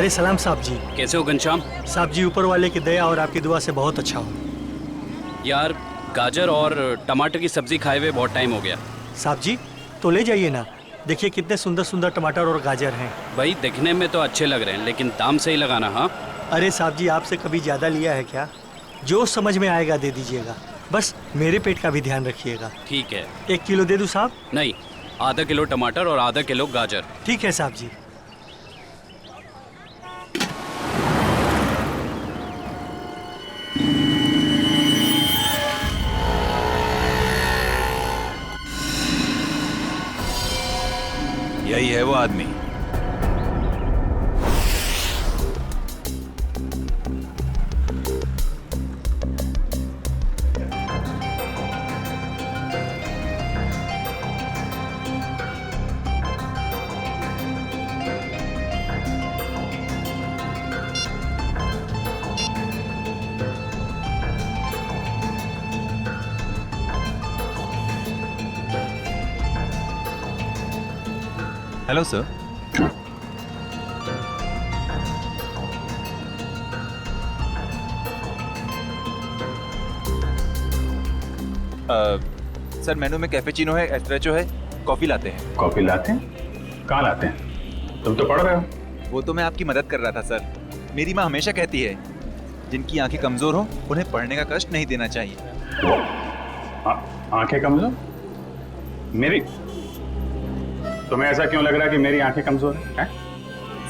अरे सलाम साहब जी। कैसे हो घनश्याम? साहब जी ऊपर वाले की दया और आपकी दुआ से बहुत अच्छा हूँ। यार गाजर और टमाटर की सब्जी खाए हुए बहुत टाइम हो गया। साहब जी तो ले जाइए ना, देखिए कितने सुंदर सुंदर टमाटर और गाजर हैं। भाई दिखने में तो अच्छे लग रहे हैं लेकिन दाम सही लगाना। हाँ अरे साहब जी आपसे कभी ज़्यादा लिया है क्या? जो समझ में आएगा दे दीजिएगा, बस मेरे पेट का भी ध्यान रखिएगा। ठीक है। 1 किलो दे दूँ साहब? नहीं, आधा किलो टमाटर और आधा किलो गाजर। ठीक है साहब जी। यही है वो आदमी। Hello sir. सर मेनू में कैफेचिनो है, एस्प्रेसो है, कॉफी लाते हैं। कॉफी लाते हैं? कहाँ लाते हैं? तुम तो पढ़ रहे हो। वो तो मैं आपकी मदद कर रहा था सर। मेरी माँ हमेशा कहती है जिनकी आंखें कमजोर हो उन्हें पढ़ने का कष्ट नहीं देना चाहिए। आंखें कमजोर? मेरी? तुम्हें ऐसा क्यों लग रहा है कि मेरी आंखें कमजोर है?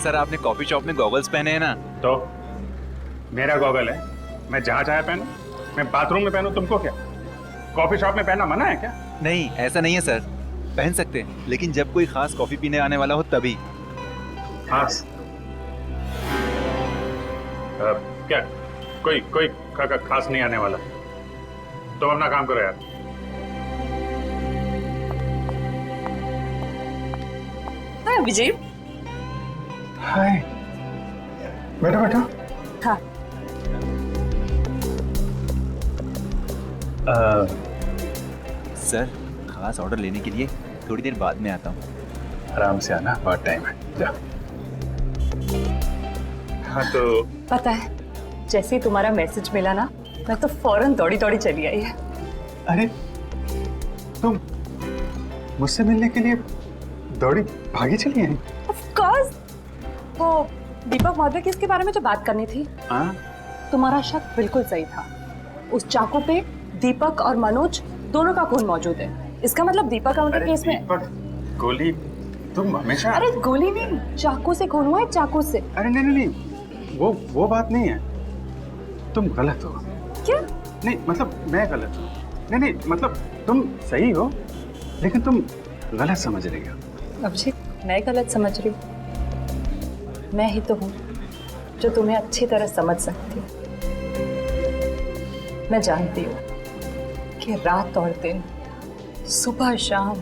सर आपने कॉफी शॉप में गॉगल्स पहने हैं ना। तो मेरा गॉगल है, मैं जहाँ चाहे पहनूं, मैं बाथरूम में पहनूं, तुमको क्या? कॉफी शॉप में पहनना मना है क्या? नहीं ऐसा नहीं है सर, पहन सकते हैं लेकिन जब कोई खास कॉफी पीने आने वाला हो तभी। खास? क्या कोई कोई खास नहीं आने वाला? तो अपना काम करो यार। हाय विजय। हाय, बैठो बैठो। हाँ। सर खास ऑर्डर लेने के लिए थोड़ी देर बाद में आता हूँ। आराम से आना, बहुत टाइम है, जा। हाँ तो पता है जैसे ही तुम्हारा मैसेज मिला ना, मैं तो फौरन दौड़ी दौड़ी चली आई है। अरे तुम मुझसे मिलने के लिए दौड़ी भागी चली आई? Of course. वो दीपक महोदय की इसके बारे में जो बात करनी थी, हाँ? तुम्हारा शक बिल्कुल सही था। उस चाकू पे दीपक और मनोज दोनों का खून मौजूद है। इसका मतलब दीपक का मर्डर केस में। दीपक, गोली, तुम हमेशा। अरे गोली नहीं, चाकू से खून हुआ है, चाकू से। अरे नहीं नहीं नहीं, वो बात नहीं है। तुम गलत हो। क्या? नहीं मतलब मैं गलत हूँ। नहीं नहीं मतलब तुम सही हो लेकिन तुम गलत समझ रही हो। अभिजीत मैं गलत समझ रही हूँ? मैं ही तो हूँ जो तुम्हें अच्छी तरह समझ सकती हूँ। मैं जानती हूँ कि रात और दिन, सुबह शाम,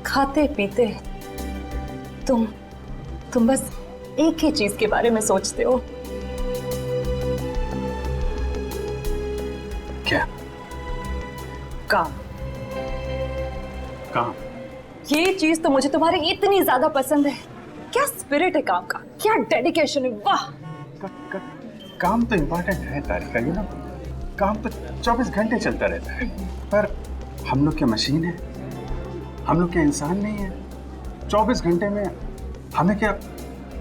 खाते पीते तुम बस एक ही चीज के बारे में सोचते हो। क्या? काम। काम? ये चीज तो मुझे तुम्हारी इतनी ज्यादा पसंद है। क्या स्पिरिट है काम का, क्या डेडिकेशन है, वाह। काम तो इम्पोर्टेंट है तारिका, यू नो। काम तो 24 घंटे चलता रहता है, पर हम लोग क्या मशीन है? हम लोग क्या इंसान नहीं है? 24 घंटे में हमें क्या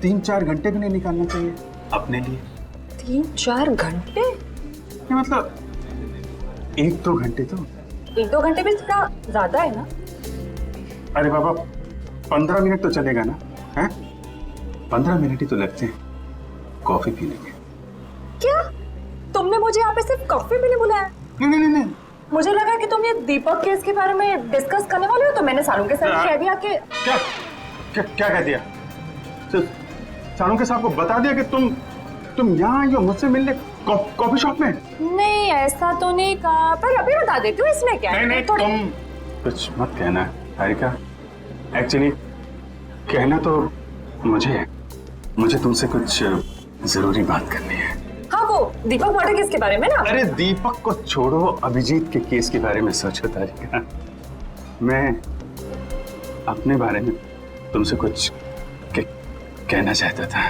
3-4 घंटे भी नहीं निकालना चाहिए अपने लिए? 3-4 घंटे? ये मतलब 1-2 घंटे तो। 1-2 घंटे भी इतना ज्यादा है ना? अरे बाबा 15 मिनट तो चलेगा ना? हैं? 15 मिनट ही तो लगते हैं कॉफी पीने के। क्या तुमने मुझे यहाँ पे सिर्फ कॉफी पीने बुलाया? नहीं नहीं नहीं नहीं। मुझे लगा कि तुम ये दीपक केस के बारे में डिस्कस करने वाले हो, तो मैंने सारू के साथ कह दिया कि क्या क्या क्या कह दिया? सारू के साहब को बता दिया कि तुम यहाँ आई हो मुझसे मिलने कॉफी शॉप में? नहीं ऐसा तो नहीं कहा, पर अभी बता देती हूँ, इसमें क्या है। नहीं तुम कुछ मत कहना तारिका। एक्चुअली कहना तो मुझे तुमसे कुछ जरूरी बात करनी है। हाँ वो दीपक मर्डर केस के बारे में ना? अरे दीपक को छोड़ो, अभिजीत के केस के बारे में सोचो तारिका। मैं अपने बारे में तुमसे कुछ कहना चाहता था।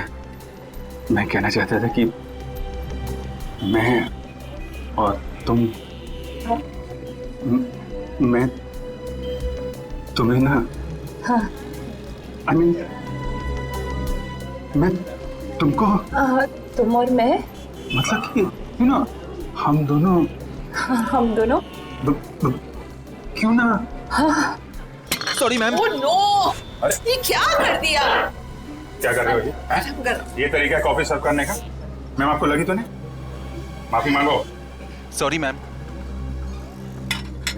मैं कहना चाहता था कि मैं और तुम मैं तुम्हें ना हाँ I mean, मैं तुमको तुम और मैं मतलब कि यू नो हम दोनों हम दोनों क्यों ना सॉरी मैम। ओह नो, ये क्या कर दिया? क्या कर रहे हो जी हैं? ये तरीका है कॉफी सर्व करने का? मैम आपको लगी तो नहीं? माफी मांगो। Sorry ma'am.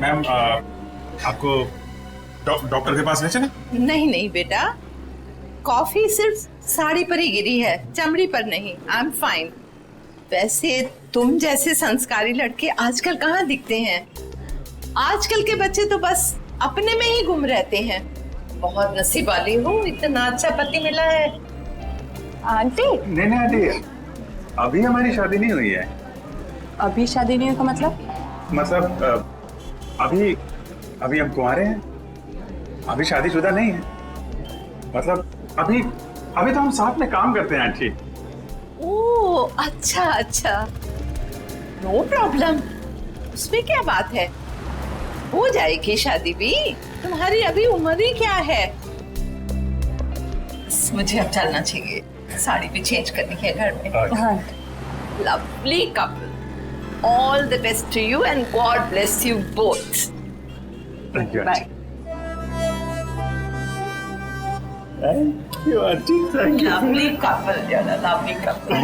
मैम आपको डॉक्टर के पास ले चले? नहीं नहीं बेटा, कॉफी सिर्फ साड़ी पर ही गिरी है, चमड़ी पर नहीं। I am fine. वैसे तुम जैसे संस्कारी लड़के आजकल कहाँ दिखते हैं? आजकल के बच्चे तो बस अपने में ही गुम रहते हैं। बहुत नसीब वाली हो, इतना अच्छा पति मिला है। आंटी नहीं आंटी, अभी हमारी शादी नहीं हुई है। अभी शादी नहीं हुई का मतलब? अभी अभी हम कुंवारे हैं, अभी शादीशुदा नहीं है। मतलब अभी तो हम साथ में काम करते हैं आंटी। ओह अच्छा अच्छा, नो प्रॉब्लम, उसमें क्या बात है, हो जाएगी शादी भी। तुम्हारी अभी उम्र ही क्या है। बस मुझे अब चलना चाहिए, साड़ी भी चेंज करनी है घर में। हाँ Lovely couple. All the best to you and God bless you both. Thank you bye. Thank you aunty, thank you. Lovely couple, Jana. Lovely couple.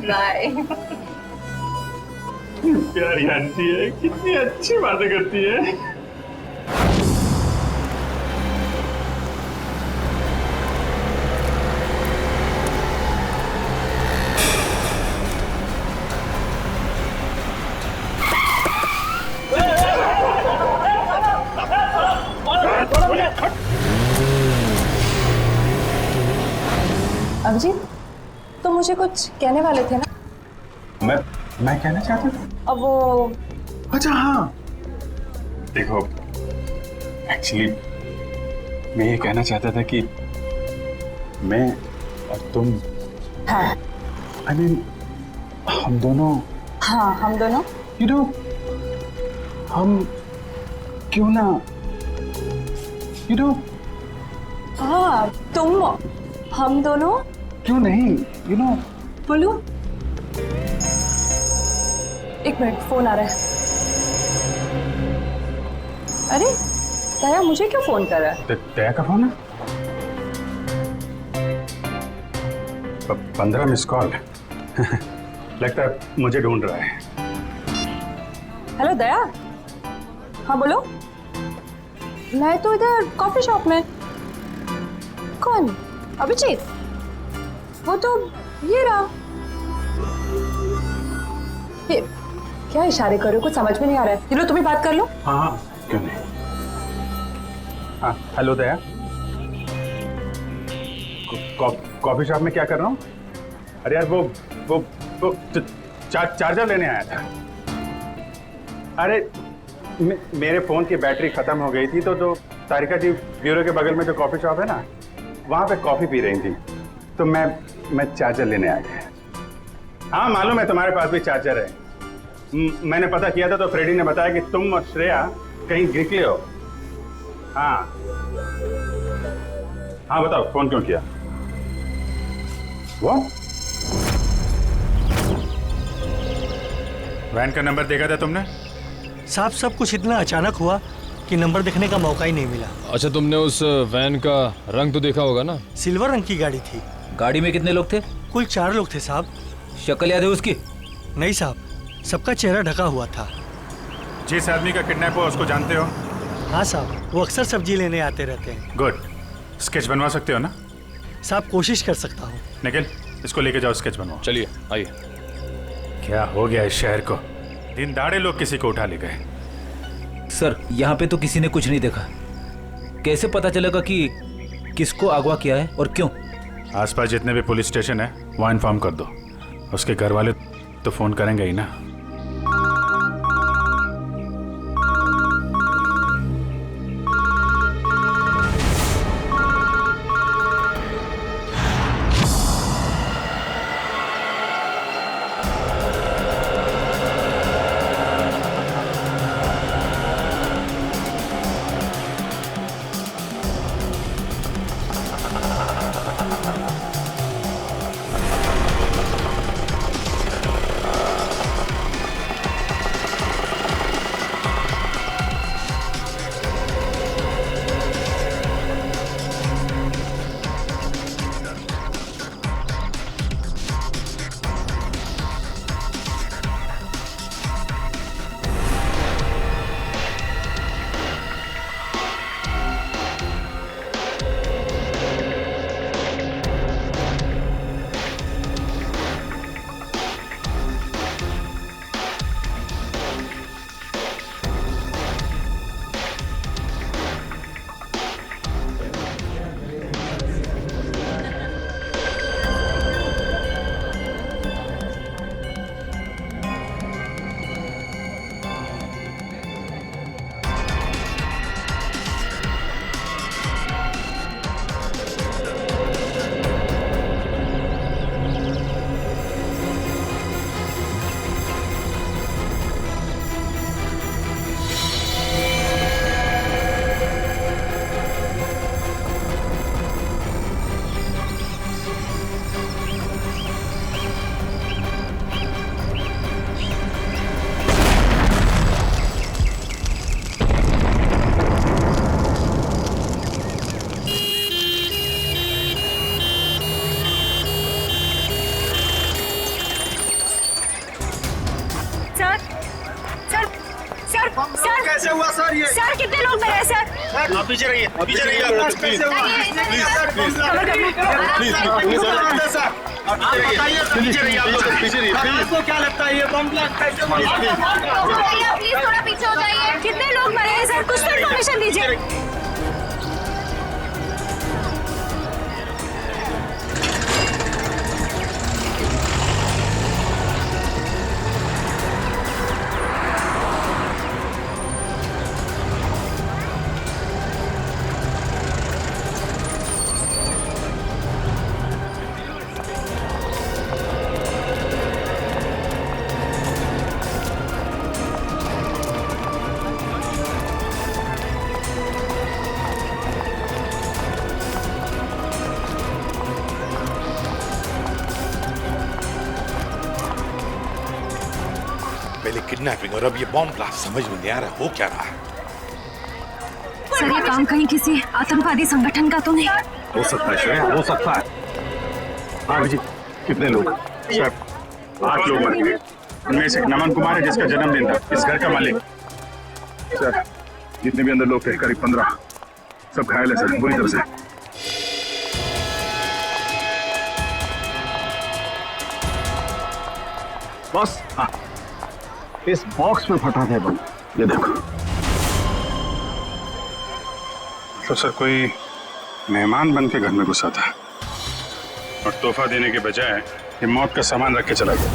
Bye. प्यारी आंटी है, कितनी अच्छी बातें करती है। अभिजीत, तो मुझे कुछ कहने वाले थे ना? मैं कहना चाहता था। अब वो अच्छा हाँ, देखो एक्चुअली मैं ये कहना चाहता था कि मैं और तुम हाँ I mean, हम दोनों हाँ हम दोनों you know, हम क्यों ना you know, हाँ तुम हम दोनों क्यों नहीं you know, बोलू। एक मिनट, फोन आ रहा है। अरे दया, मुझे क्यों फोन कर रहा है? दया का फोन है? 15 मिस कॉल। लगता है मुझे ढूंढ रहा है। हेलो दया। हाँ बोलो। मैं तो इधर कॉफी शॉप में। कौन? अभिजीत? वो तो ये रहा। ये क्या इशारे कर रहे हो? कुछ समझ में नहीं आ रहा है। चलो तुम ही बात कर लो। हाँ क्यों नहीं। हाँ हेलो दया, कॉफी शॉप में क्या कर रहा हूँ? अरे यार वो चार्जर लेने आया था। अरे मेरे फोन की बैटरी खत्म हो गई थी, तो जो तारिका जी ब्यूरो के बगल में जो कॉफी शॉप है ना, वहाँ पे कॉफी पी रही थी, तो मैं चार्जर लेने आ गया। हाँ मालूम है तुम्हारे पास भी चार्जर है। मैंने पता किया था तो फ्रेडी ने बताया कि तुम और श्रेया कहीं निकले हो। हाँ हाँ बताओ, फोन क्यों किया? वो वैन का नंबर देखा था तुमने? साहब सब कुछ इतना अचानक हुआ कि नंबर देखने का मौका ही नहीं मिला। अच्छा, तुमने उस वैन का रंग तो देखा होगा ना? सिल्वर रंग की गाड़ी थी। गाड़ी में कितने लोग थे? कुल 4 लोग थे साहब। शक्ल याद है उसकी? नहीं साहब, सबका चेहरा ढका हुआ था। जिस आदमी का किडनैप हुआ उसको जानते हो? हाँ साहब, वो अक्सर सब्जी लेने आते रहते हैं। गुड। स्केच बनवा सकते हो ना? साहब कोशिश कर सकता हूँ। निखिल, इसको लेके जाओ, स्केच बनवाओ। चलिए आइए। क्या हो गया इस शहर को? दिन दाड़े लोग किसी को उठा ले गए। सर यहाँ पे तो किसी ने कुछ नहीं देखा। कैसे पता चलेगा कि किसको अगवा किया है और क्यों? आसपास जितने भी पुलिस स्टेशन है वहाँ इन्फॉर्म कर दो। उसके घर वाले तो फोन करेंगे ही ना। कैसे हुआ सर ये? सर कितने लोग मरे सर? आप पीछे रहिए, पीछे रहिए। कैसे हुआ? पीछे रहिए आप लोग, पीछे रहिए। आपको क्या लगता है ये बम ब्लास्ट कैसे हुआ? प्लीज थोड़ा पीछे हो जाइए। कितने लोग मरे हैं सर? कुछ तो इन्फॉर्मेशन दीजिए। पहले किडनैपिंग और अब ये बॉम्ब ब्लास्ट, समझ में नहीं आ रहा हो क्या रहा है। सर ये काम कहीं किसी आतंकवादी संगठन का तो नहीं? हो सकता है श्रेया, हो सकता है। हाँ जी, कितने लोग? सर 8 लोग मरे। उनमें से नमन कुमार है जिसका जन्मदिन था, इस घर का मालिक। सर जितने भी अंदर लोग थे करीब 15, सब घायल है सर, बुरी तरह से। बॉस, हाँ, इस बॉक्स में फटा था बम, ये देखो। तो सर कोई मेहमान बन के घर में घुसा था और तोहफा देने के बजाय ये मौत का सामान रख के चला गया।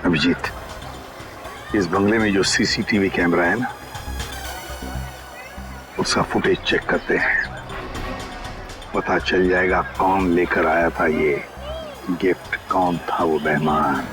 अभिजीत, इस बंगले में जो सीसीटीवी कैमरा है ना, उसका फुटेज चेक करते हैं, पता चल जाएगा कौन लेकर आया था ये गिफ्ट, कौन था वो मेहमान।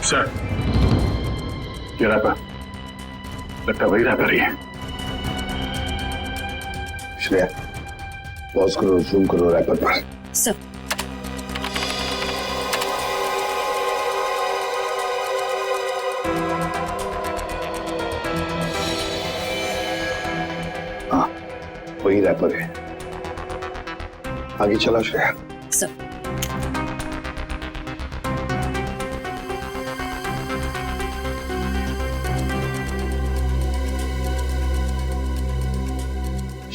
सर ये रैपर लगता वही रैपर ही है। श्रेया पॉज करो, जूम करो रैपर पर। सर हाँ वही रैपर है। आगे चला श्रेया। सर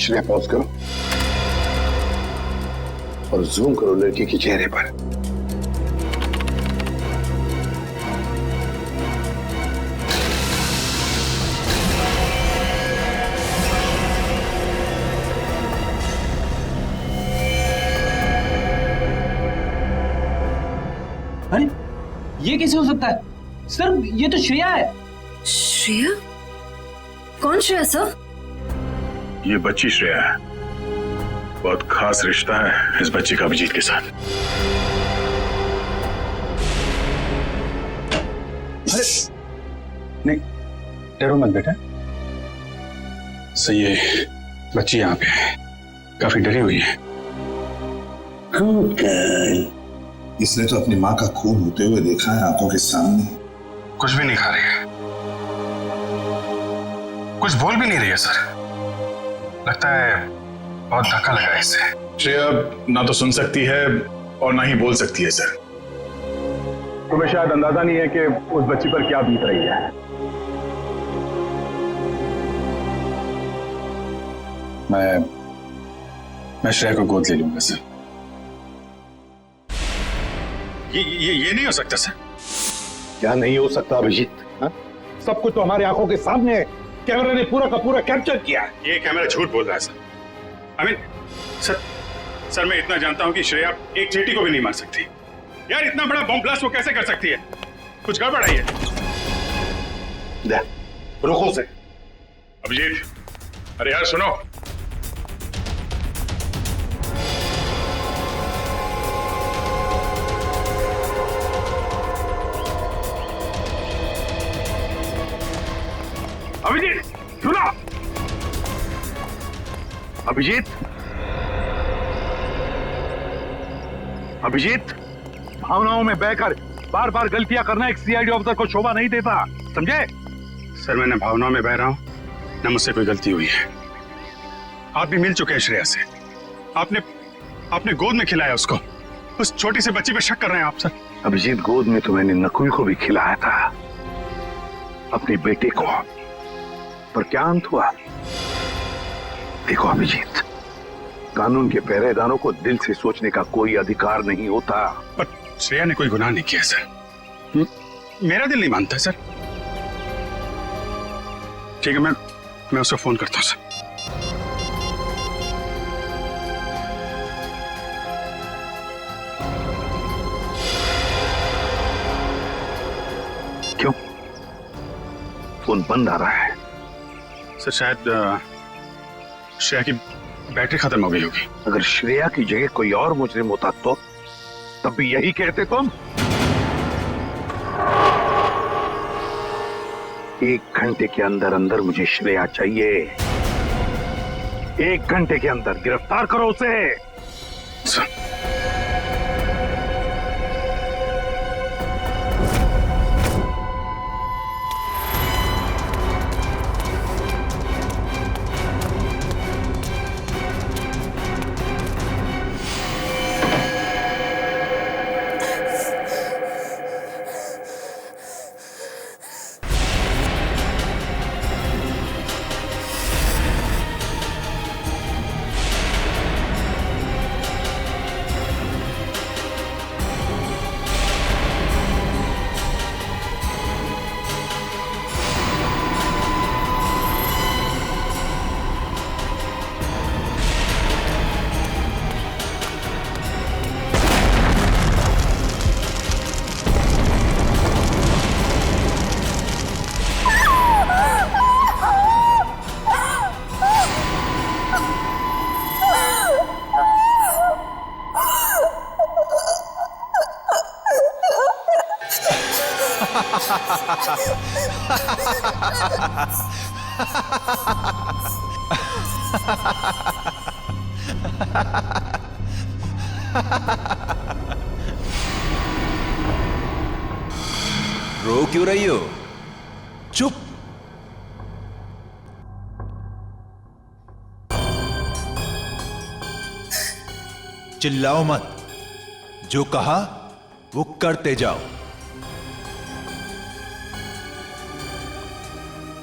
श्रेया पॉज करो और जूम करो लड़की के चेहरे पर। अरे ये कैसे हो सकता है सर? ये तो श्रेया है। श्रेया? कौन श्रेया सर? ये बच्ची श्रेया है। बहुत खास रिश्ता है इस बच्ची का अभिजीत के साथ। अरे नहीं, डरो मत बेटा। सही है, बच्ची यहाँ पे है, काफी डरी हुई है। इसने तो अपनी माँ का खून होते हुए देखा है आंखों के सामने। कुछ भी नहीं खा रही है, कुछ बोल भी नहीं रही है सर। लगता है बहुत धक्का लगा है इससे। श्रेया ना तो सुन सकती है और ना ही बोल सकती है सर। तुम्हें शायद अंदाजा नहीं है कि उस बच्ची पर क्या बीत रही है। मैं श्रेया को गोद ले लूंगा सर। ये नहीं हो सकता सर। क्या नहीं हो सकता अभिजीत? सब कुछ तो हमारी आंखों के सामने है। कैमरा ने पूरा का पूरा कैप्चर किया। ये कैमरा झूठ बोल रहा है सर। सर मैं इतना जानता हूं कि श्रेया एक चींटी को भी नहीं मार सकती। यार इतना बड़ा बॉम्ब ब्लास्ट वो कैसे कर सकती है? कुछ गड़बड़ है ये। रुको से। अभिजीत, अरे यार सुनो। अभिजीत सुनो। अभिजीत, अभिजीत, भावनाओं में बहकर बार बार गलतियां करना एक सीआईडी ऑफिसर को शोभा नहीं देता, समझे? सर मैं न भावनाओं में बह रहा हूं न मुझसे कोई गलती हुई है। आप भी मिल चुके हैं श्रेया से। आपने गोद में खिलाया उसको। उस छोटी सी बच्ची पे शक कर रहे हैं आप सर? अभिजीत, गोद में तो मैंने नकुल को भी खिलाया था, अपने बेटे को, पर क्या अंत हुआ? देखो अभिजीत, कानून के पहरेदारों को दिल से सोचने का कोई अधिकार नहीं होता। पर श्रेया ने कोई गुनाह नहीं किया सर। मेरा दिल नहीं मानता सर। ठीक है, मैं उसको फोन करता हूं सर। क्यों फोन बंद आ रहा है? सर शायद श्रेया की बैटरी खत्म हो गई होगी। अगर श्रेया की जगह कोई और मुजरिम होता तो तब भी यही कहते तुम? 1 घंटे के अंदर अंदर मुझे श्रेया चाहिए। 1 घंटे के अंदर गिरफ्तार करो उसे। सर रो क्यों रही हो? चुप। चिल्लाओ मत, जो कहा वो करते जाओ।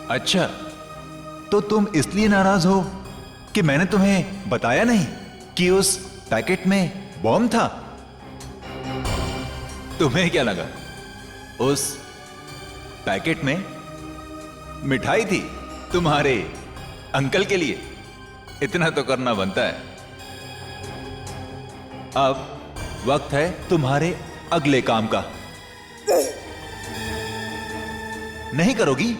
अच्छा, तो तुम इसलिए नाराज हो कि मैंने तुम्हें बताया नहीं कि उस पैकेट में बॉम्ब था? तुम्हें क्या लगा उस पैकेट में मिठाई थी तुम्हारे अंकल के लिए? इतना तो करना बनता है। अब वक्त है तुम्हारे अगले काम का। नहीं करोगी?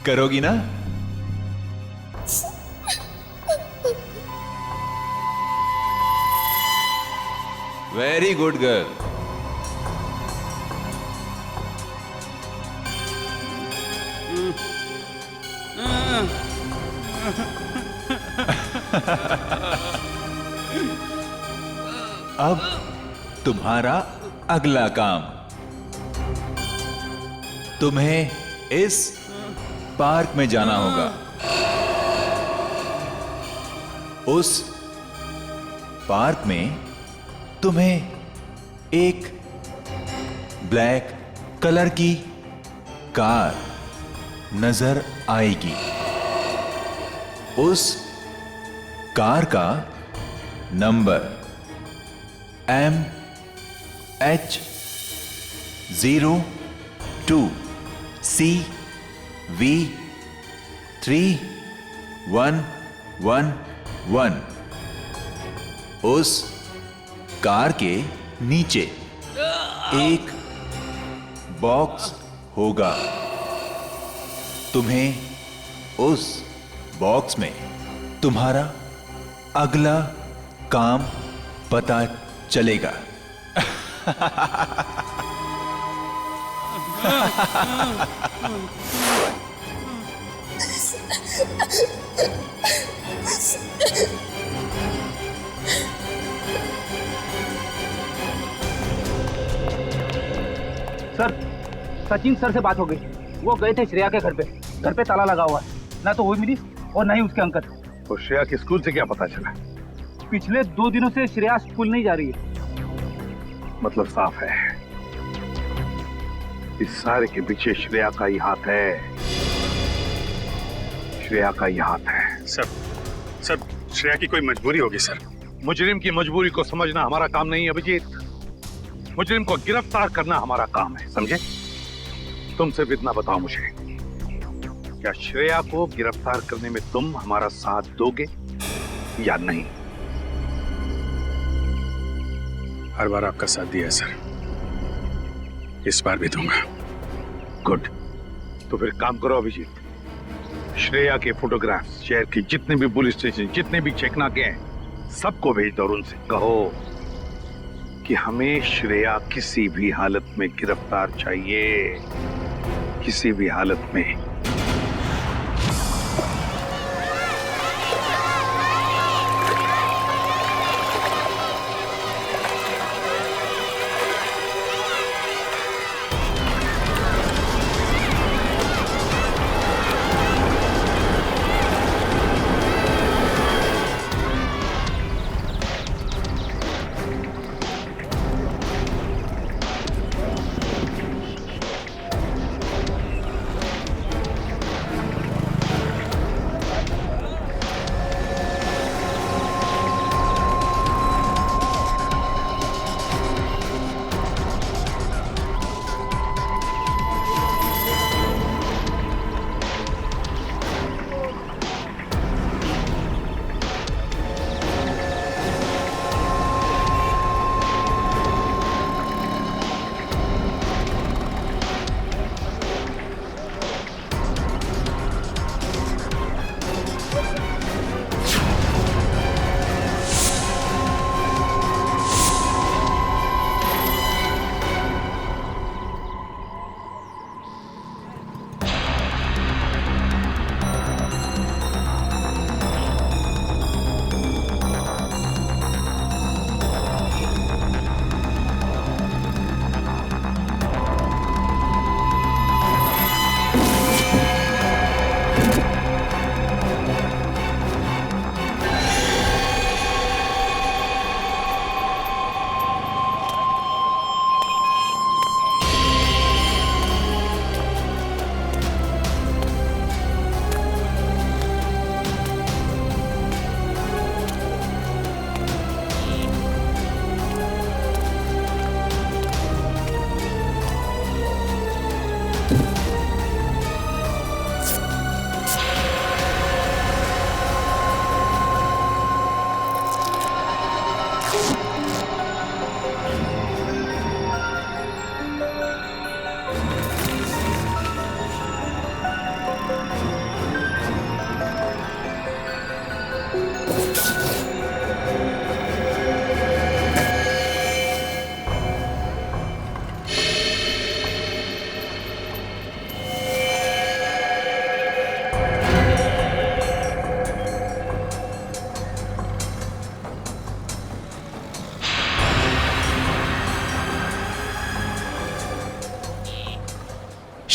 करोगी ना? Very good girl. अब तुम्हारा अगला काम, तुम्हें इस पार्क में जाना होगा। उस पार्क में तुम्हें एक ब्लैक कलर की कार नजर आएगी। उस कार का नंबर MH02CV3111। उस कार के नीचे एक बॉक्स होगा। तुम्हें उस बॉक्स में तुम्हारा अगला काम पता चलेगा। सर, सचिन सर से बात हो गई। वो गए थे श्रेया के घर पे। घर पे ताला लगा हुआ है, ना तो वो मिली और ना ही उसके अंकल। तो श्रेया के स्कूल से क्या पता चला? पिछले 2 दिनों से श्रेया स्कूल नहीं जा रही है। मतलब साफ है, इस सारे के पीछे श्रेया का ही हाथ है। श्रेया का ही हाथ है। सर श्रेया की कोई मजबूरी होगी सर। मुजरिम की मजबूरी को समझना हमारा काम नहीं है अभिजीत। मुजरिम को गिरफ्तार करना हमारा काम है, समझे? तुम सिर्फ इतना बताओ मुझे, क्या श्रेया को गिरफ्तार करने में तुम हमारा साथ दोगे या नहीं? हर बार आपका साथ दिया है सर, इस बार भी दूंगा। गुड। तो फिर काम करो अभिजीत, श्रेया के फोटोग्राफ्स शहर की जितने भी पुलिस स्टेशन, जितने भी चेकनाके हैं, सबको भेज दो और उनसे कहो कि हमें श्रेया किसी भी हालत में गिरफ्तार चाहिए, किसी भी हालत में।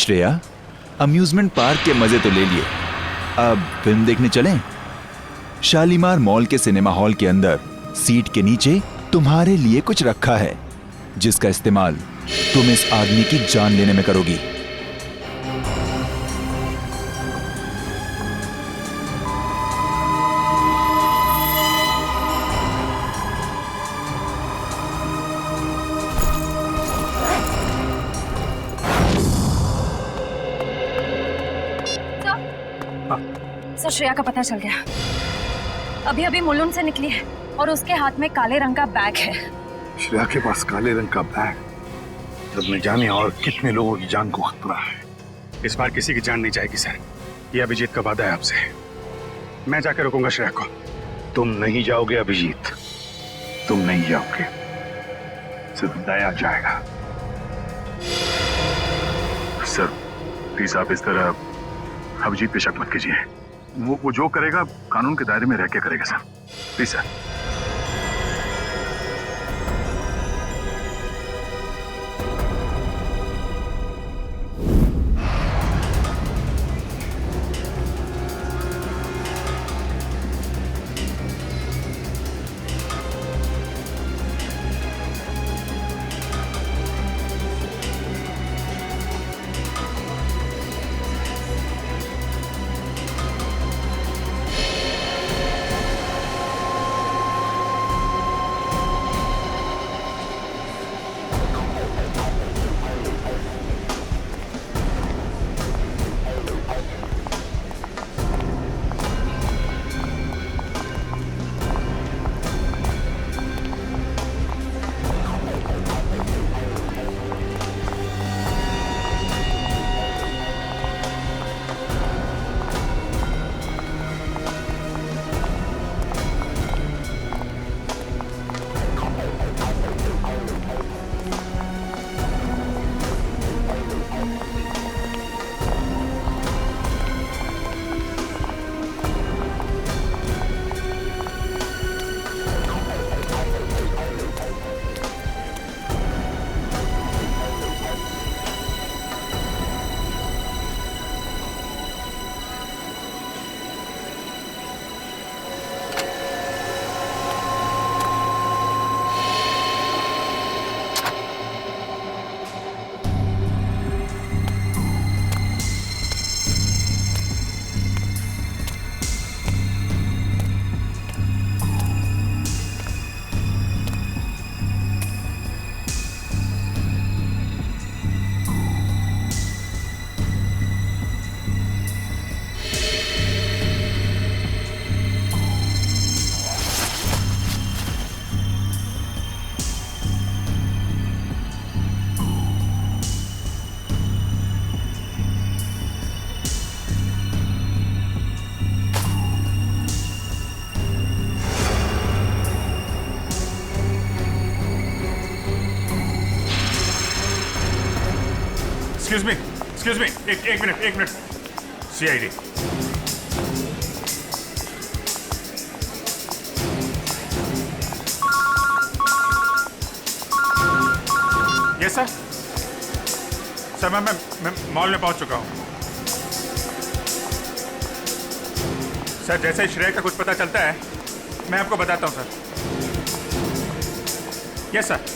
श्रेया, अम्यूजमेंट पार्क के मजे तो ले लिए, अब फिल्म देखने चलें? शालीमार मॉल के सिनेमा हॉल के अंदर सीट के नीचे तुम्हारे लिए कुछ रखा है, जिसका इस्तेमाल तुम इस आदमी की जान लेने में करोगी। सर, श्रेया का पता चल गया। अभी अभी मुलुंड से निकली है और उसके हाथ में काले रंग का बैग है। श्रेया के पास काले रंग का बैग, जब न जाने और कितने लोगों की जान को खतरा है। इस बार किसी की जान नहीं जाएगी सर, ये अभिजीत का वादा है आपसे। मैं जाकर रोकूंगा श्रेया को। तुम नहीं जाओगे अभिजीत, तुम नहीं जाओगे, सिर्फ दया जाएगा। सर प्लीज आप इस तरह अभिजीत पे शक मत कीजिए। वो जो करेगा कानून के दायरे में रह के करेगा sir, please sir. Excuse me, एक minute. CID. Yes sir. Sir मैं मॉल में पहुंच चुका हूं। सर जैसे ही श्रेया का कुछ पता चलता है मैं आपको बताता हूं सर। Yes sir.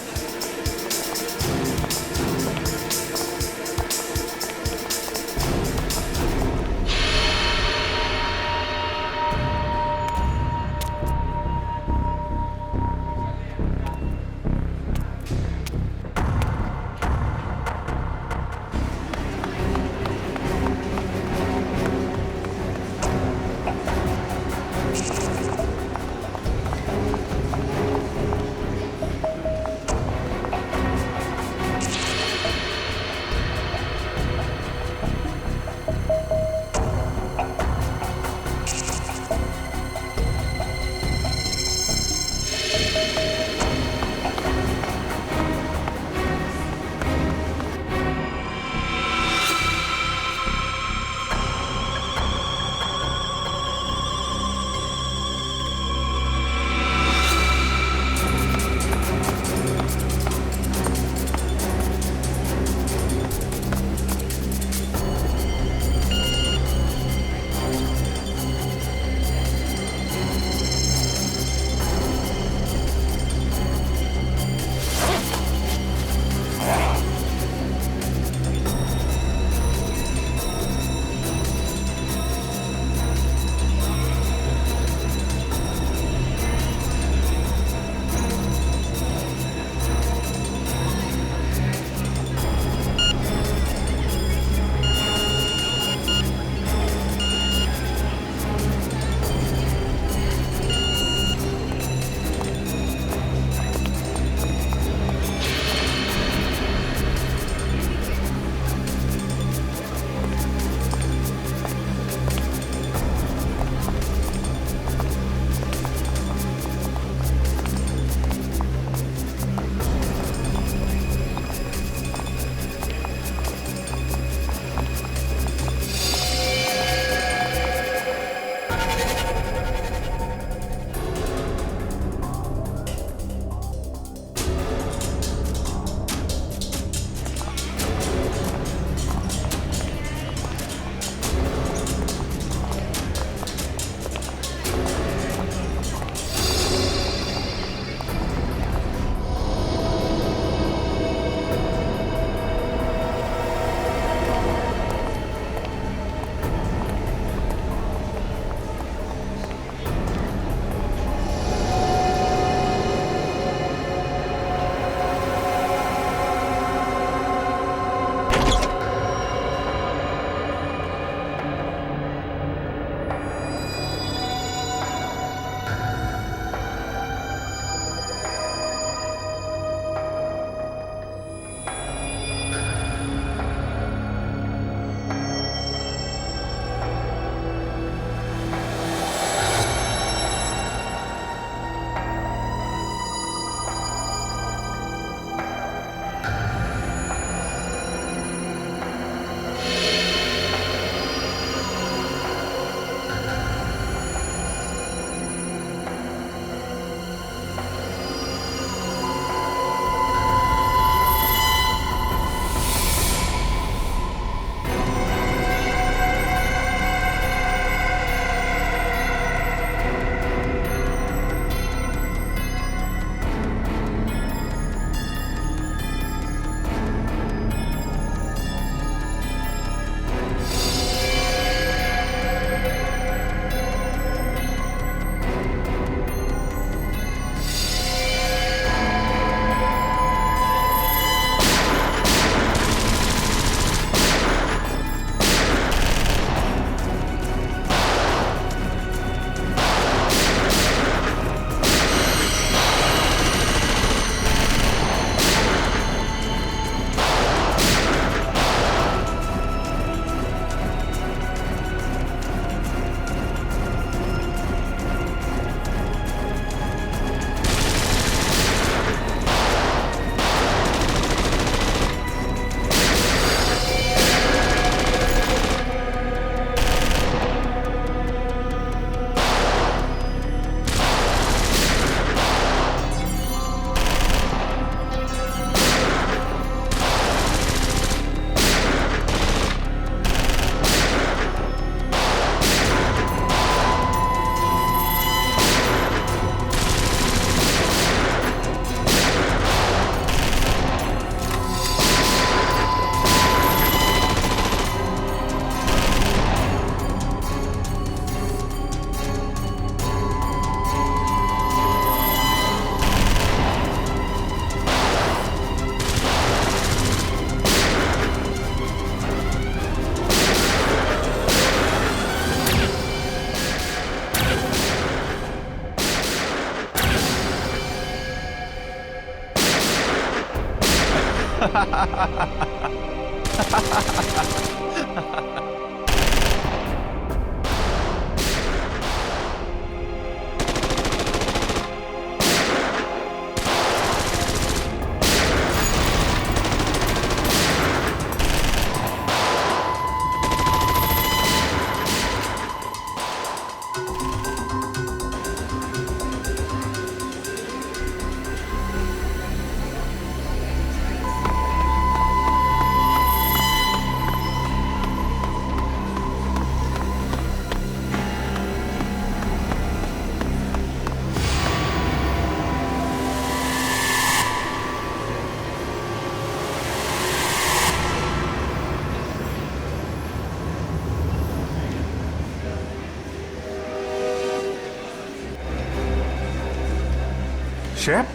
शेफ,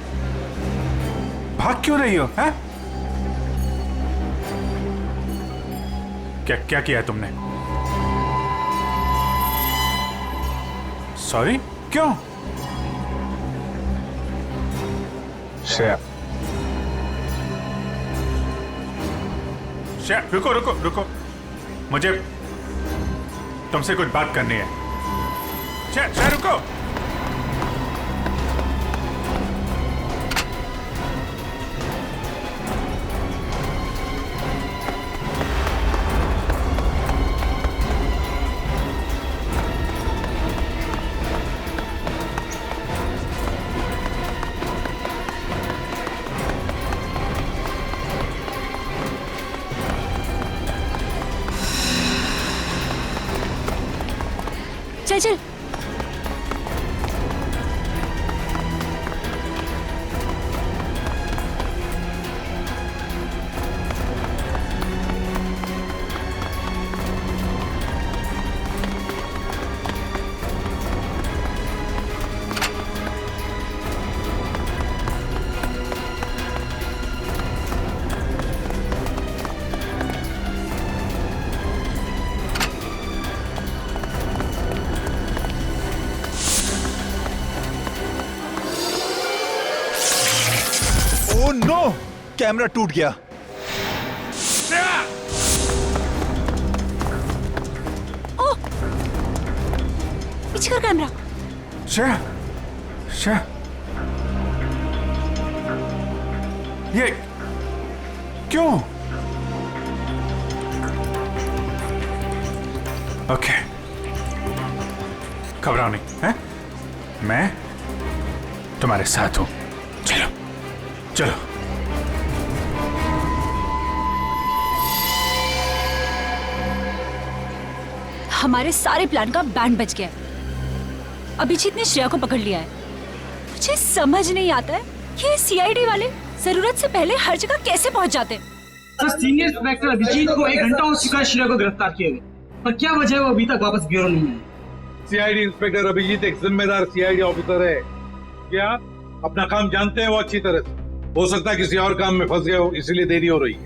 भाग क्यों रही हो? हैं? क्या क्या किया है तुमने? सॉरी, क्यों? शेफ, शेफ, रुको रुको रुको, मुझे तुमसे कुछ बात करनी है। शेफ, शेफ रुको। चल चल। ओह नो, कैमरा टूट गया। ओह, पीछे कर कैमरा। ये क्यों? ओके, घबराओ नहीं, हैं? मैं तुम्हारे साथ हूं। चलो चलो। हमारे सारे प्लान का बैंड बज गया है। अभिजीत ने श्रेया को पकड़ लिया है। मुझे समझ नहीं आता है ये सीआईडी वाले जरूरत से पहले हर जगह कैसे पहुंच जाते हैं। सर, सीनियर इंस्पेक्टर अभिजीत को 1 घंटा हो चुका है श्रेया को गिरफ्तार किए हुए, पर क्या वजह है वो अभी तक वापस ब्यूरो नहीं है। सीआईडी इंस्पेक्टर अभिजीत एक जिम्मेदार सीआईडी ऑफिसर है। क्या अपना काम जानते हैं वो अच्छी तरह से? हो सकता है किसी और काम में फंस गए हो, इसीलिए देरी हो रही है।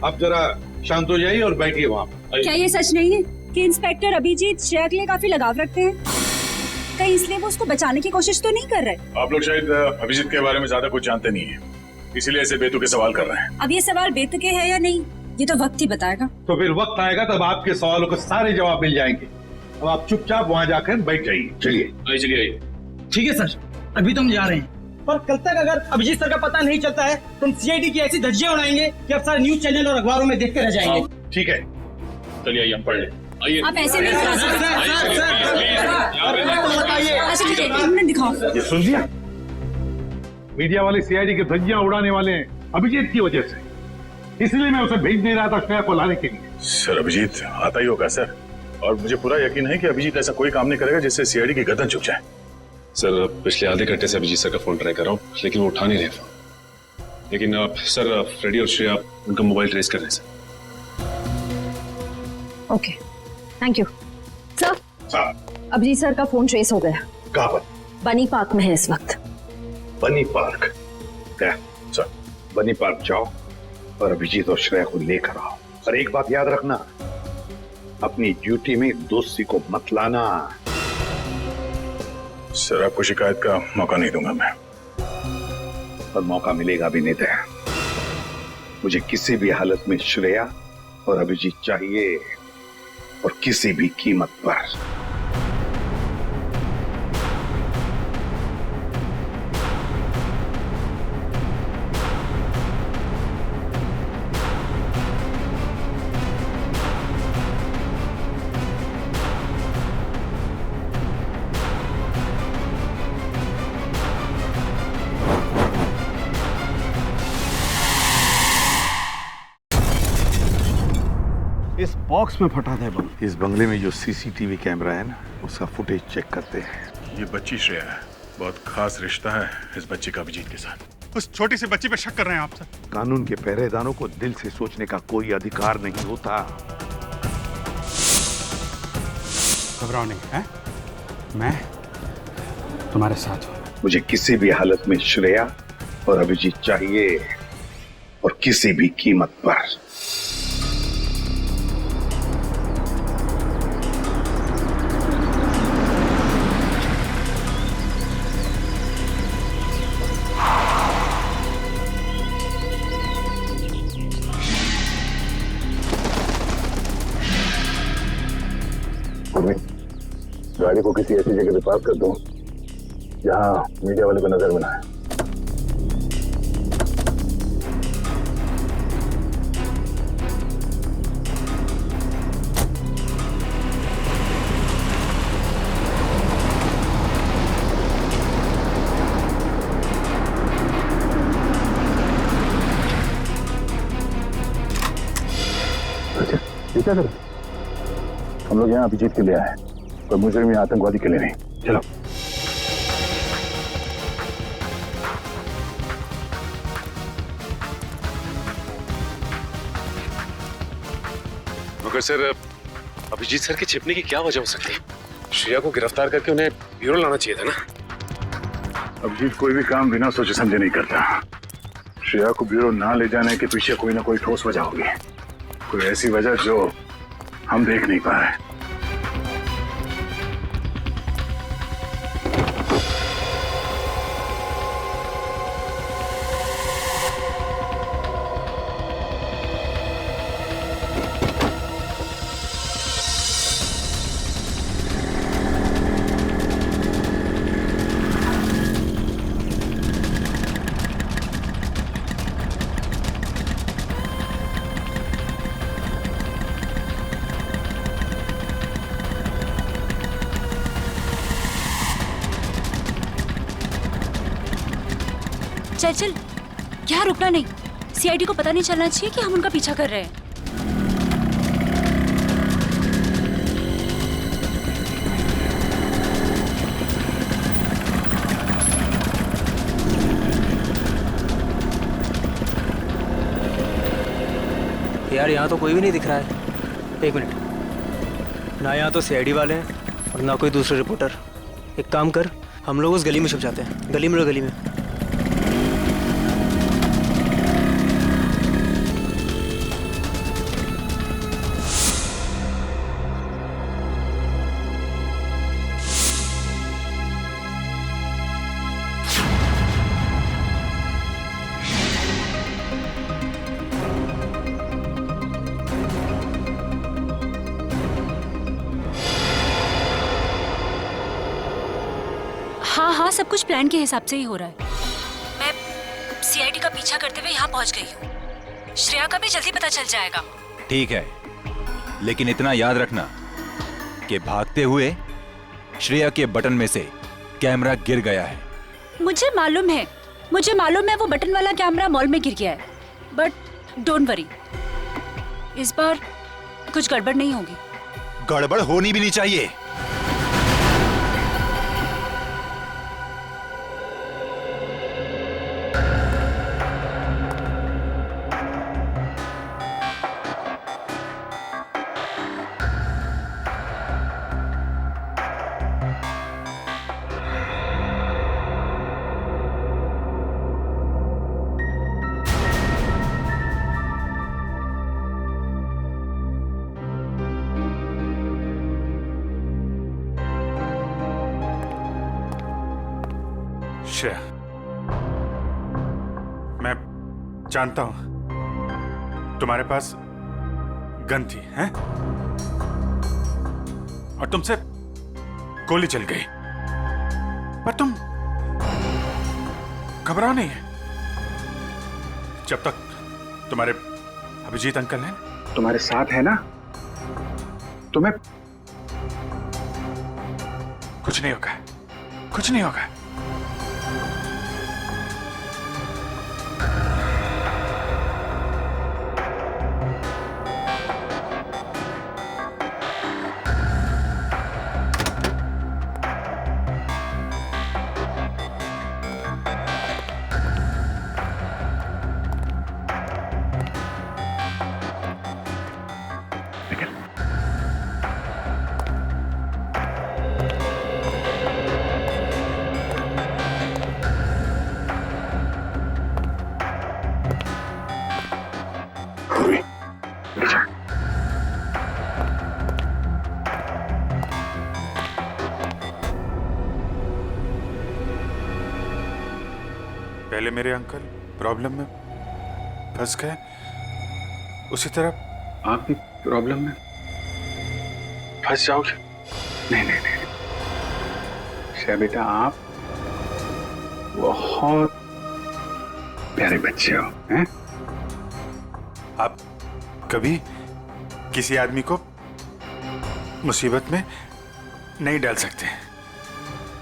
आप जरा शांत हो जाइए और बैठिए वहाँ। क्या ये सच नहीं है कि इंस्पेक्टर अभिजीत श्रेया के लिए काफी लगाव रखते हैं? कहीं इसलिए वो उसको बचाने की कोशिश तो नहीं कर रहे? आप लोग शायद अभिजीत के बारे में ज्यादा कुछ जानते नहीं है, इसीलिए ऐसे बेतुके सवाल कर रहे हैं। अब ये सवाल बेतुके है या नहीं, ये तो वक्त ही बताएगा। तो फिर वक्त आएगा तब आपके सवालों के सारे जवाब मिल जाएंगे। अब आप चुपचाप वहाँ जाकर बैठ जाइए। चलिए चलिए। ठीक है सर, अभी तो हम जा रहे हैं, पर कल तक अगर अभिजीत सर का पता नहीं चलता है तो हम सीआईडी की ऐसी धज्जियां उड़ाएंगे कि अब सारे न्यूज चैनल और अखबारों में देखते रह जाएंगे। ठीक है, चलिए आइए हम पढ़ लें। आइए। आप ऐसे नहीं दिखा सकते। दिखाओ। ये सुन लिया, मीडिया वाले सीआईडी की धज्जियां उड़ाने वाले हैं अभिजीत की वजह से, इसलिए मैं उसे भेज नहीं रहा था श्रेया को लाने के लिए। सर, अभिजीत आता ही होगा सर, और मुझे पूरा यकीन है कि अभिजीत ऐसा कोई काम नहीं करेगा जिससे सीआईडी की गर्दन झुक जाए। सर, पिछले आधे घंटे से अभिजीत सर का फोन ट्राई कर रहा हूँ, लेकिन वो उठा नहीं रहे फोन। लेकिन सर, फ्रेडी और श्रेया उनका मोबाइल ट्रेस कर रहे हैं sir. Okay, thank you sir. Abhijeet sir का फोन ट्रेस हो गया। कहाँ पर? बनी पार्क में है इस वक्त। बनी पार्क? सर, बनी पार्क जाओ और अभिजीत और श्रेया को लेकर आओ। और एक बात याद रखना, अपनी ड्यूटी में दोस्ती को मत लाना। सर, आपको शिकायत का मौका नहीं दूंगा मैं। और मौका मिलेगा भी नहीं। मुझे किसी भी हालत में श्रेया और अभिजीत चाहिए, और किसी भी कीमत पर। इस बॉक्स में फटा था बम। इस बंगले में जो सीसीटीवी कैमरा है ना, उसका फुटेज चेक करते हैं। ये बच्ची श्रेया है, बहुत खास रिश्ता है इस बच्ची का अभिजीत के साथ। उस छोटी सी बच्ची पे शक कर रहे हैं आप सर? कानून के पहरेदारों को दिल से सोचने का कोई अधिकार नहीं होता। घबराओ नहीं है, मैं तुम्हारे साथ हूं। मुझे किसी भी हालत में श्रेया और अभिजीत चाहिए, और किसी भी कीमत पर। गाड़ी को किसी ऐसी जगह पे पार्क कर दो जहां मीडिया वाले को नजर में ना आए। अच्छा, ये क्या करें? हम लोग यहाँ अभिजीत के लिए आए, पर मुजरिम या आतंकवादी के लिए नहीं। चलो। मगर सर, अभिजीत सर के छिपने की क्या वजह हो सकती है? श्रेया को गिरफ्तार करके उन्हें ब्यूरो लाना चाहिए था ना। अभिजीत कोई भी काम बिना सोचे समझे नहीं करता। श्रेया को ब्यूरो ना ले जाने के पीछे कोई ना कोई ठोस वजह होगी, कोई ऐसी वजह जो हम देख नहीं पा रहे। चल चल, यहाँ रुकना नहीं। सीआईडी को पता नहीं चलना चाहिए कि हम उनका पीछा कर रहे हैं। यार यहाँ तो कोई भी नहीं दिख रहा है। एक मिनट, ना यहाँ तो सीआईडी वाले हैं और ना कोई दूसरे रिपोर्टर। एक काम कर, हम लोग उस गली में छुप जाते हैं। गली में, गली में। हाँ हाँ, सब कुछ प्लान के हिसाब से ही हो रहा है। मैं सीआईडी का पीछा करते हुए यहाँ पहुँच गई हूँ। श्रेया का भी जल्दी पता चल जाएगा। ठीक है, लेकिन इतना याद रखना कि भागते हुए श्रेया के बटन में से कैमरा गिर गया है। मुझे मालूम है वो बटन वाला कैमरा मॉल में गिर गया है, बट डोंट वरी, इस बार कुछ गड़बड़ नहीं होगी। गड़बड़ होनी भी नहीं चाहिए। श्रेया, मैं जानता हूं तुम्हारे पास गन थी, हैं? और तुमसे गोली चल गई, पर तुम घबराओ नहीं है। जब तक तुम्हारे अभिजीत अंकल हैं, तुम्हारे साथ है ना, तुम्हें कुछ नहीं होगा, कुछ नहीं होगा। पहले मेरे अंकल प्रॉब्लम में फंस गए, उसी तरह आप भी प्रॉब्लम में फंस जाओगे। नहीं नहीं नहीं, श्रेया बेटा, आप बहुत प्यारे बच्चे हो, हैं? आप कभी किसी आदमी को मुसीबत में नहीं डाल सकते।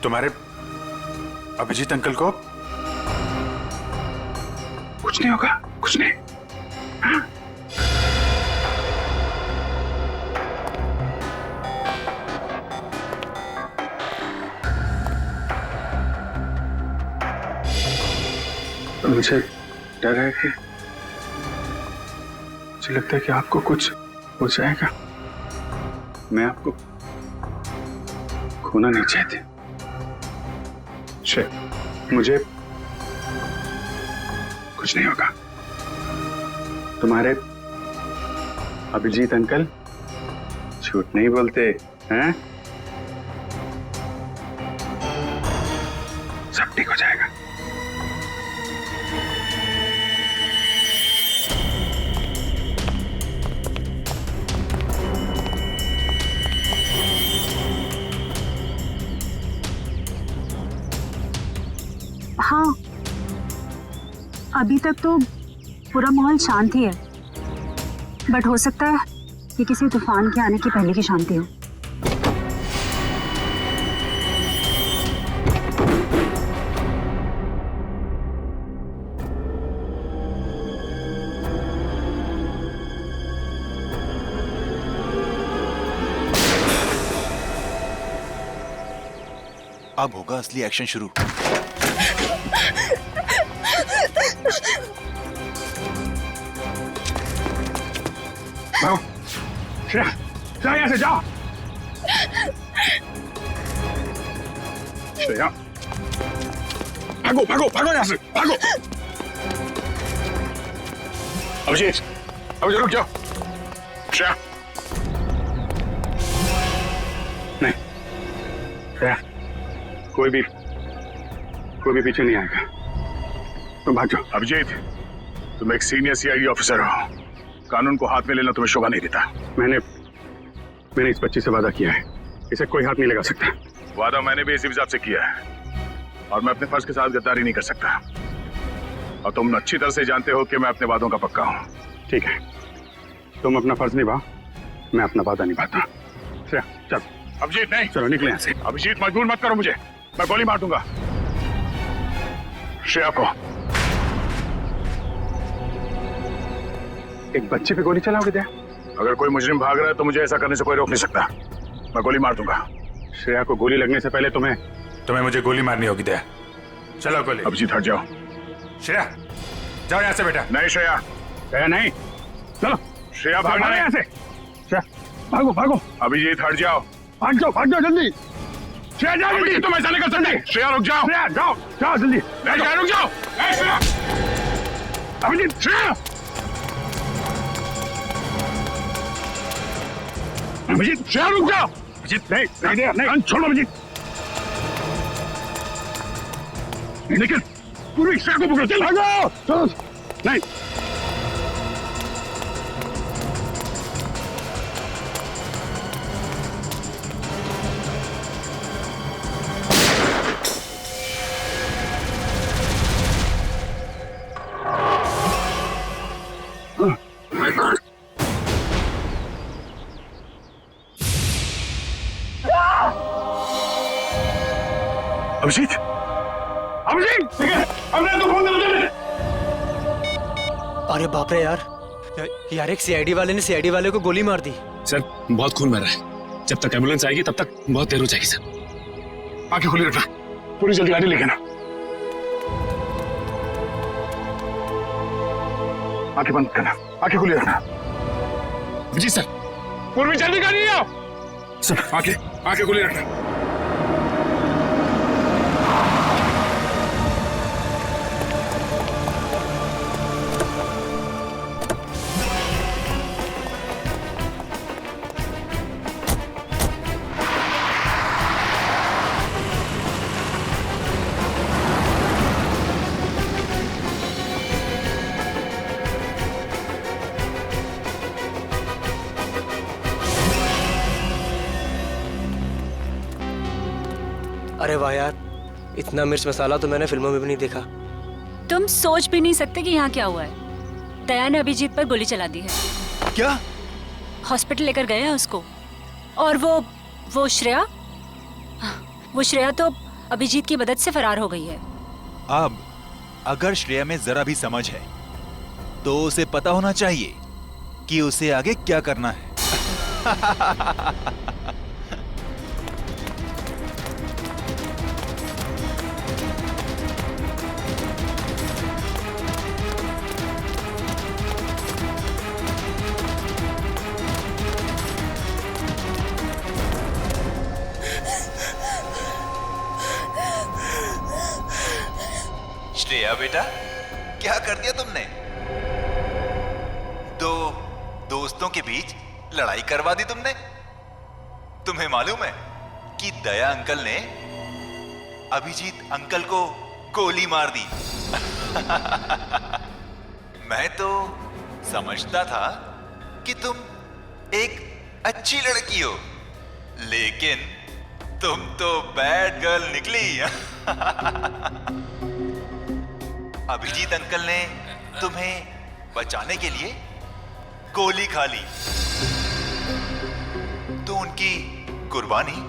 तुम्हारे अभिजीत अंकल को कुछ नहीं होगा, कुछ नहीं। हाँ? मुझे डर है कि मुझे लगता है कि आपको कुछ हो जाएगा। मैं आपको खोना नहीं चाहती। मुझे कुछ नहीं होगा। तुम्हारे अभिजीत अंकल झूठ नहीं बोलते हैं। सब ठीक हो जाएगा। हाँ, अभी तक तो पूरा माहौल शांत ही है, बट हो सकता है कि किसी तूफान के आने की पहले की शांति हो। अब होगा असली एक्शन शुरू। श्रेया, जाओ यहाँ से, जाओ। श्रेया, भागो भागो भागो यहाँ से, भागो। अभिजीत, अभिजीत रुक जाओ। श्रेया, नहीं श्रेया, कोई भी पीछे नहीं आएगा। तुम भाग जाओ। अभिजीत, तुम एक सीनियर सीआईडी ऑफिसर हो, कानून को हाथ में लेना तुम्हें शोभा नहीं देता। मैंने इस बच्ची से वादा किया है, इसे कोई हाथ नहीं लगा सकता। वादा मैंने भी इसी हिसाब से किया है, और मैं अपने फर्ज के साथ गद्दारी नहीं कर सकता। और तुम अच्छी तरह से जानते हो कि मैं अपने वादों का पक्का हूँ। ठीक है, तुम अपना फर्ज निभाओ, मैं अपना वादा निभाता। श्रेया, चल। अभिजीत नहीं, चलो निकले यहाँ से। अभिजीत मजबूर मत करो मुझे, मैं गोली मार दूंगा श्रेया को। एक बच्चे पे गोली चलाओगे क्या? अगर कोई मुजरिम भाग रहा है तो मुझे ऐसा करने से कोई रोक नहीं सकता। मैं गोली मार दूंगा। श्रेया को गोली लगने से पहले तुम्हें मुझे गोली मारनी होगी। दया, चलो गोली। अभिजीत हट जाओ। श्रेया, जाओ यहाँ से बेटा। नहीं श्रेया, नहीं, चलो। श्रेया भागना यहाँ से। श्रेया, भागो भागो। अभिजीत हट जाओ। भाग जाओ जल्दी। श्रेया जाओ जल्दी। तुम ऐसा नहीं कर सकते। श्रेया रुक जाओ। श्रेया जाओ जल्दी। रुक जाओ। श्रेया, अभिजीत, श्रेया, अभिजीत, श्रेया रुक जाओ। अभिजीत नहीं, छोड़ो अभिजीत। लेकिन पूरी श्रेया को पकड़ो। चल भागो। नहीं, अभिजीत, अभिजीत, हमने तो फोन कर दिया। अरे बाप रे यार, यार एक सीआईडी वाले ने सीआईडी वाले को गोली मार दी। सर बहुत खून बह रहा है, जब तक एम्बुलेंस आएगी तब तक बहुत देर हो जाएगी सर। आंखें खुली रखना, पूरी जल्दी गाड़ी लेके ना। आंखें बंद करना, आंखें खुली रखना। जी सर। पूर्वी जल्दी गाड़ी आओ। सर आंखें खुली रखना। अरे वाह यार, इतना मिर्च मसाला तो मैंने फिल्मों में भी नहीं देखा। तुम सोच भी नहीं सकते कि यहाँ क्या हुआ है। दया ने अभिजीत पर गोली चला दी है। क्या? हॉस्पिटल लेकर गए हैं उसको। और वो श्रेया तो अभिजीत की मदद से फरार हो गई है। अब अगर श्रेया में जरा भी समझ है तो उसे पता होना चाहिए कि उसे आगे क्या करना है। श्रेया बेटा, क्या कर दिया तुमने? दो दोस्तों के बीच लड़ाई करवा दी तुमने। तुम्हें मालूम है कि दया अंकल ने अभिजीत अंकल को गोली मार दी। मैं तो समझता था कि तुम एक अच्छी लड़की हो, लेकिन तुम तो बैड गर्ल निकली। अभिजीत अंकल ने तुम्हें बचाने के लिए गोली खा ली, तो उनकी कुर्बानी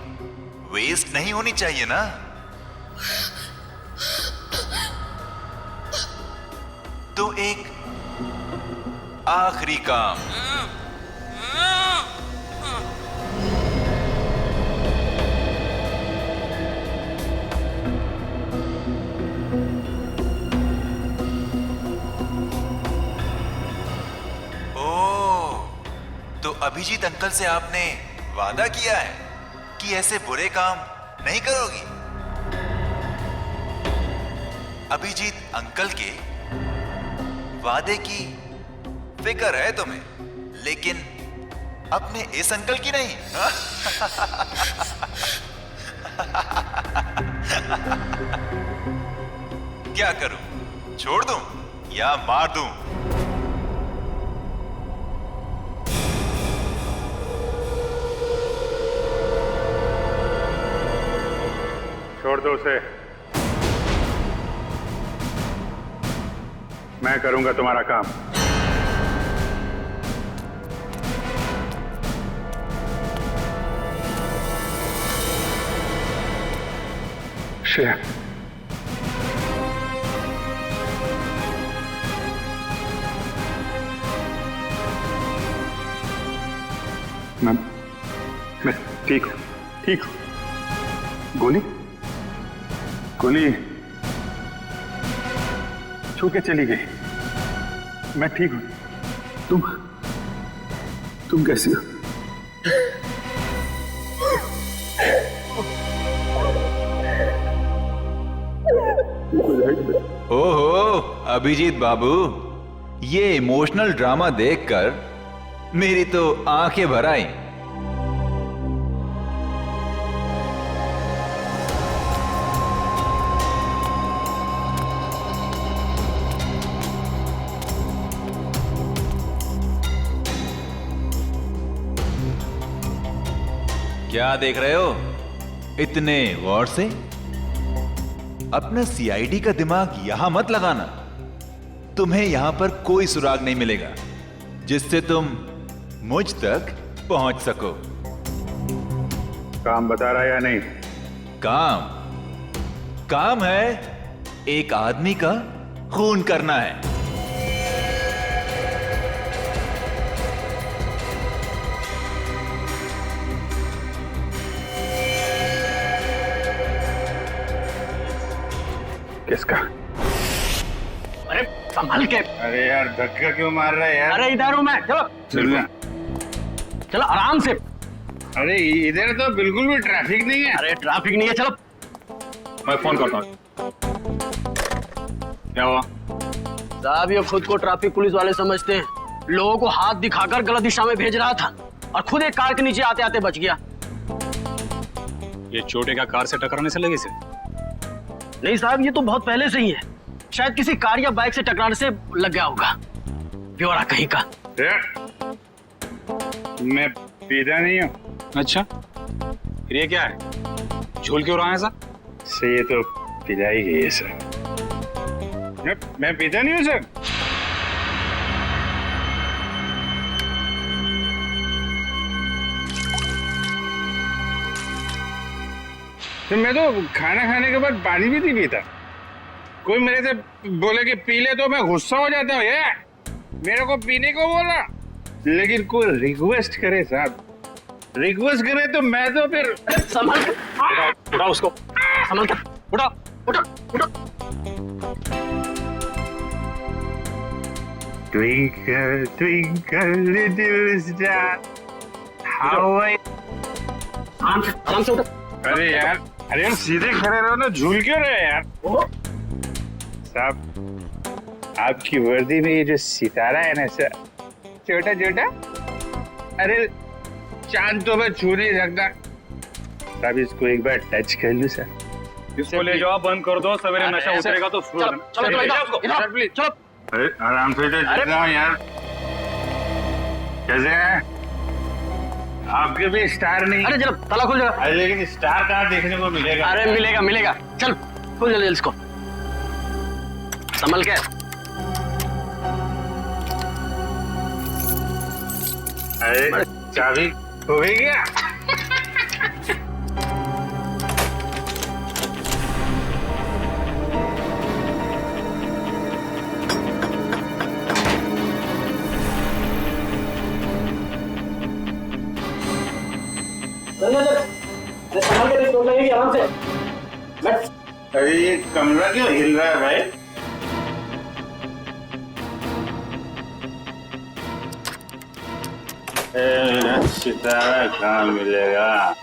वेस्ट नहीं होनी चाहिए ना। तो एक आखिरी काम। तो अभिजीत अंकल से आपने वादा किया है कि ऐसे बुरे काम नहीं करोगी। अभिजीत अंकल के वादे की फिक्र है तुम्हें, लेकिन अपने इस अंकल की नहीं। क्या करूं? छोड़ दूं या मार दूं? छोड़ दो उसे, मैं करूंगा तुम्हारा काम। श्रेया, मैं ठीक हूं। गोली छू के चली गई। मैं ठीक हूं। तुम कैसी हो? ओहो अभिजीत बाबू, ये इमोशनल ड्रामा देखकर मेरी तो आंखें भर आई। क्या देख रहे हो इतने गौर से? अपना सीआईडी का दिमाग यहां मत लगाना। तुम्हें यहां पर कोई सुराग नहीं मिलेगा जिससे तुम मुझ तक पहुंच सको। काम बता रहा है या नहीं? काम काम है एक आदमी का खून करना है। किसका? अरे संभल के। अरे यार धक्का क्यों मार रहा है यार? अरे इधर हूं मैं, चलो चलना। चलो आराम से। अरे इधर तो बिल्कुल भी ट्रैफिक नहीं है। अरे ट्रैफिक नहीं है, चलो। मैं फोन करता हूँ। क्या हुआ? साहब ये खुद को ट्रैफिक पुलिस वाले समझते हैं, लोगों को हाथ दिखाकर गलत दिशा में भेज रहा था और खुद एक कार के नीचे आते आते बच गया। ये चोट क्या कार से टकराने से लगी से? नहीं साहब, ये तो बहुत पहले से ही है, शायद किसी कार या बाइक से टकराने से लग गया होगा। ब्यौरा कहीं का। मैं पीता नहीं हूँ। अच्छा, फिर ये क्या है? झूल क्यों रहा है सर? से ये तो पिलाई गई है सर। मैं पीता नहीं हूँ सर। तो मैं तो खाना खाने के बाद पानी भी नहीं पीता। कोई मेरे से बोले कि पी ले तो मैं गुस्सा हो जाता हूँ। ये मेरे को पीने को बोला, लेकिन कोई रिक्वेस्ट करे साहब, रिक्वेस्ट करे तो मैं तो फिर संभल के उठा उसको, संभल के उठा उठा उठा। Twinkle, twinkle, little star, how I... आराम से उठा। अरे यार सीधे खड़े रहो ना, झूल क्यों रहे यार? साहब आपकी वर्दी में ये जो सितारा है ना सर, छोटा छोटा, अरे चांद तो मैं छू नहीं सकता साहब, इसको एक बार टच कर लूं सर। इसको ले जाओ, बंद कर दो, सवेरे नशा उतरेगा तो चलो अरे आराम से यार। कैसे हैं? आपके भी स्टार नहीं? अरे चलो ताला खुल जाएगा। अरे लेकिन स्टार कहाँ देखने को मिलेगा? अरे मिलेगा मिलेगा, चल खुल जल्दी इसको, संभल के। अरे चाबी हो गई क्या? संभल के, चोट लगेगी, आराम से बैठ। अरे ये कमरा क्यों हिल रहा है भाई? सितारा कहाँ मिलेगा?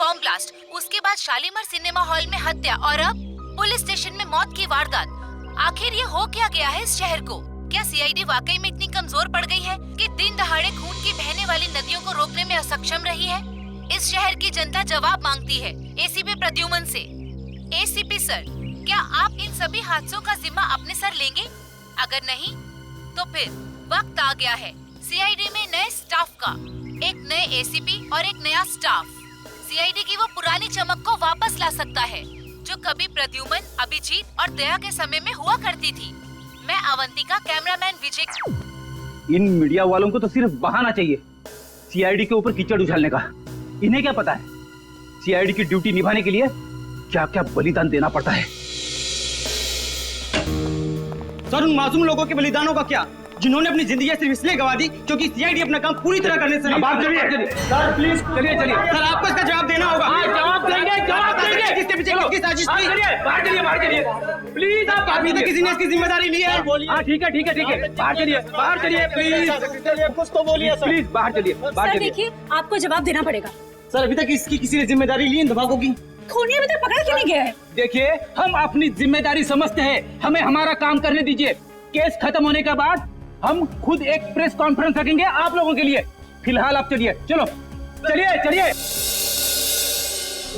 बॉम्ब ब्लास्ट, उसके बाद शालीमार सिनेमा हॉल में हत्या और अब पुलिस स्टेशन में मौत की वारदात। आखिर ये हो क्या गया है इस शहर को? क्या सीआईडी वाकई में इतनी कमजोर पड़ गई है कि दिन दहाड़े खून की बहने वाली नदियों को रोकने में असक्षम रही है? इस शहर की जनता जवाब मांगती है एसीपी प्रद्युमन से। एसीपी सर, क्या आप इन सभी हादसों का जिम्मा अपने सर लेंगे? अगर नहीं तो फिर वक्त आ गया है सीआईडी में नए स्टाफ का, एक नए एसीपी और एक नया स्टाफ। सीआईडी की वो पुरानी चमक को वापस ला सकता है जो कभी प्रद्युमन, अभिजीत और दया के समय में हुआ करती थी। मैं अवंतिका, कैमरामैन विजय। इन मीडिया वालों को तो सिर्फ बहाना चाहिए सीआईडी के ऊपर कीचड़ उछालने का। इन्हें क्या पता है सीआईडी की ड्यूटी निभाने के लिए क्या क्या बलिदान देना पड़ता है। सर, उन मासूम लोगों के बलिदानों का क्या, जिन्होंने अपनी जिंदगी सिर्फ इसलिए गवा दी क्योंकि सीआईडी अपना काम पूरी तरह करने से नहीं। बात करिए सर, प्लीज चलिए। सर, आपको इसका जवाब देना होगा। जवाब देंगे। किसके पीछे किसकी साजिश थी? बाहर चलिए प्लीज। आप अभी तक किसी ने इसकी जिम्मेदारी ली है? हाँ ठीक है, बाहर चलिए प्लीज। कुछ तो बोलिए सर। प्लीज बाहर चलिए। सर देखिए, आपको जवाब देना पड़ेगा। सर, अभी तक इसकी किसी ने जिम्मेदारी ली इन धमाकों की? खूनी अभी तक पकड़ा क्यों नहीं गया है? देखिए, हम अपनी जिम्मेदारी समझते हैं, हमें हमारा काम करने दीजिए। केस खत्म होने के बाद हम खुद एक प्रेस कॉन्फ्रेंस रखेंगे आप लोगों के लिए। फिलहाल आप चलिए। चलिए।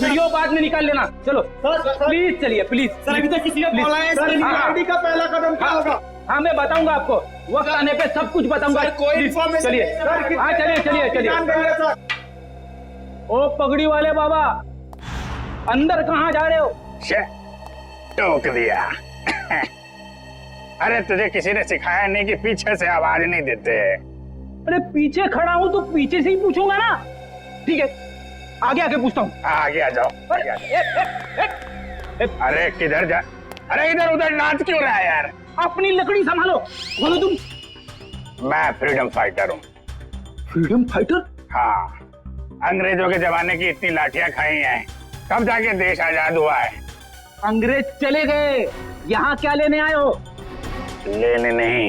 वीडियो बाद में निकाल लेना। चलो प्लीज चलिए, प्लीज। सर, अभी तक किसी ने बोला है सीआईडी का पहला कदम क्या होगा? हाँ, मैं बताऊंगा आपको, वक्त आने पे सब कुछ बताऊंगा। कोई इन्फॉर्मेशन? चलिए। हाँ, चलिए। ओ पगड़ी वाले बाबा, अंदर कहाँ जा रहे हो? टोक दिया। अरे तुझे किसी ने सिखाया नहीं कि पीछे से आवाज नहीं देते? अरे पीछे खड़ा हूँ तो पीछे से ही पूछूंगा ना। ठीक है, आगे पूछता हूँ। आगे आ जाओ। अरे किधर जा? अरे इधर उधर नाच क्यों रहा है यार? अपनी लकड़ी संभालो। बोलो तुम। मैं फ्रीडम फाइटर हूँ। Freedom fighter? हाँ, अंग्रेजों के जमाने की इतनी लाठियां खाई हैं, तब जाके देश आजाद हुआ है। अंग्रेज चले गए, यहाँ क्या लेने आए हो? लेने नहीं,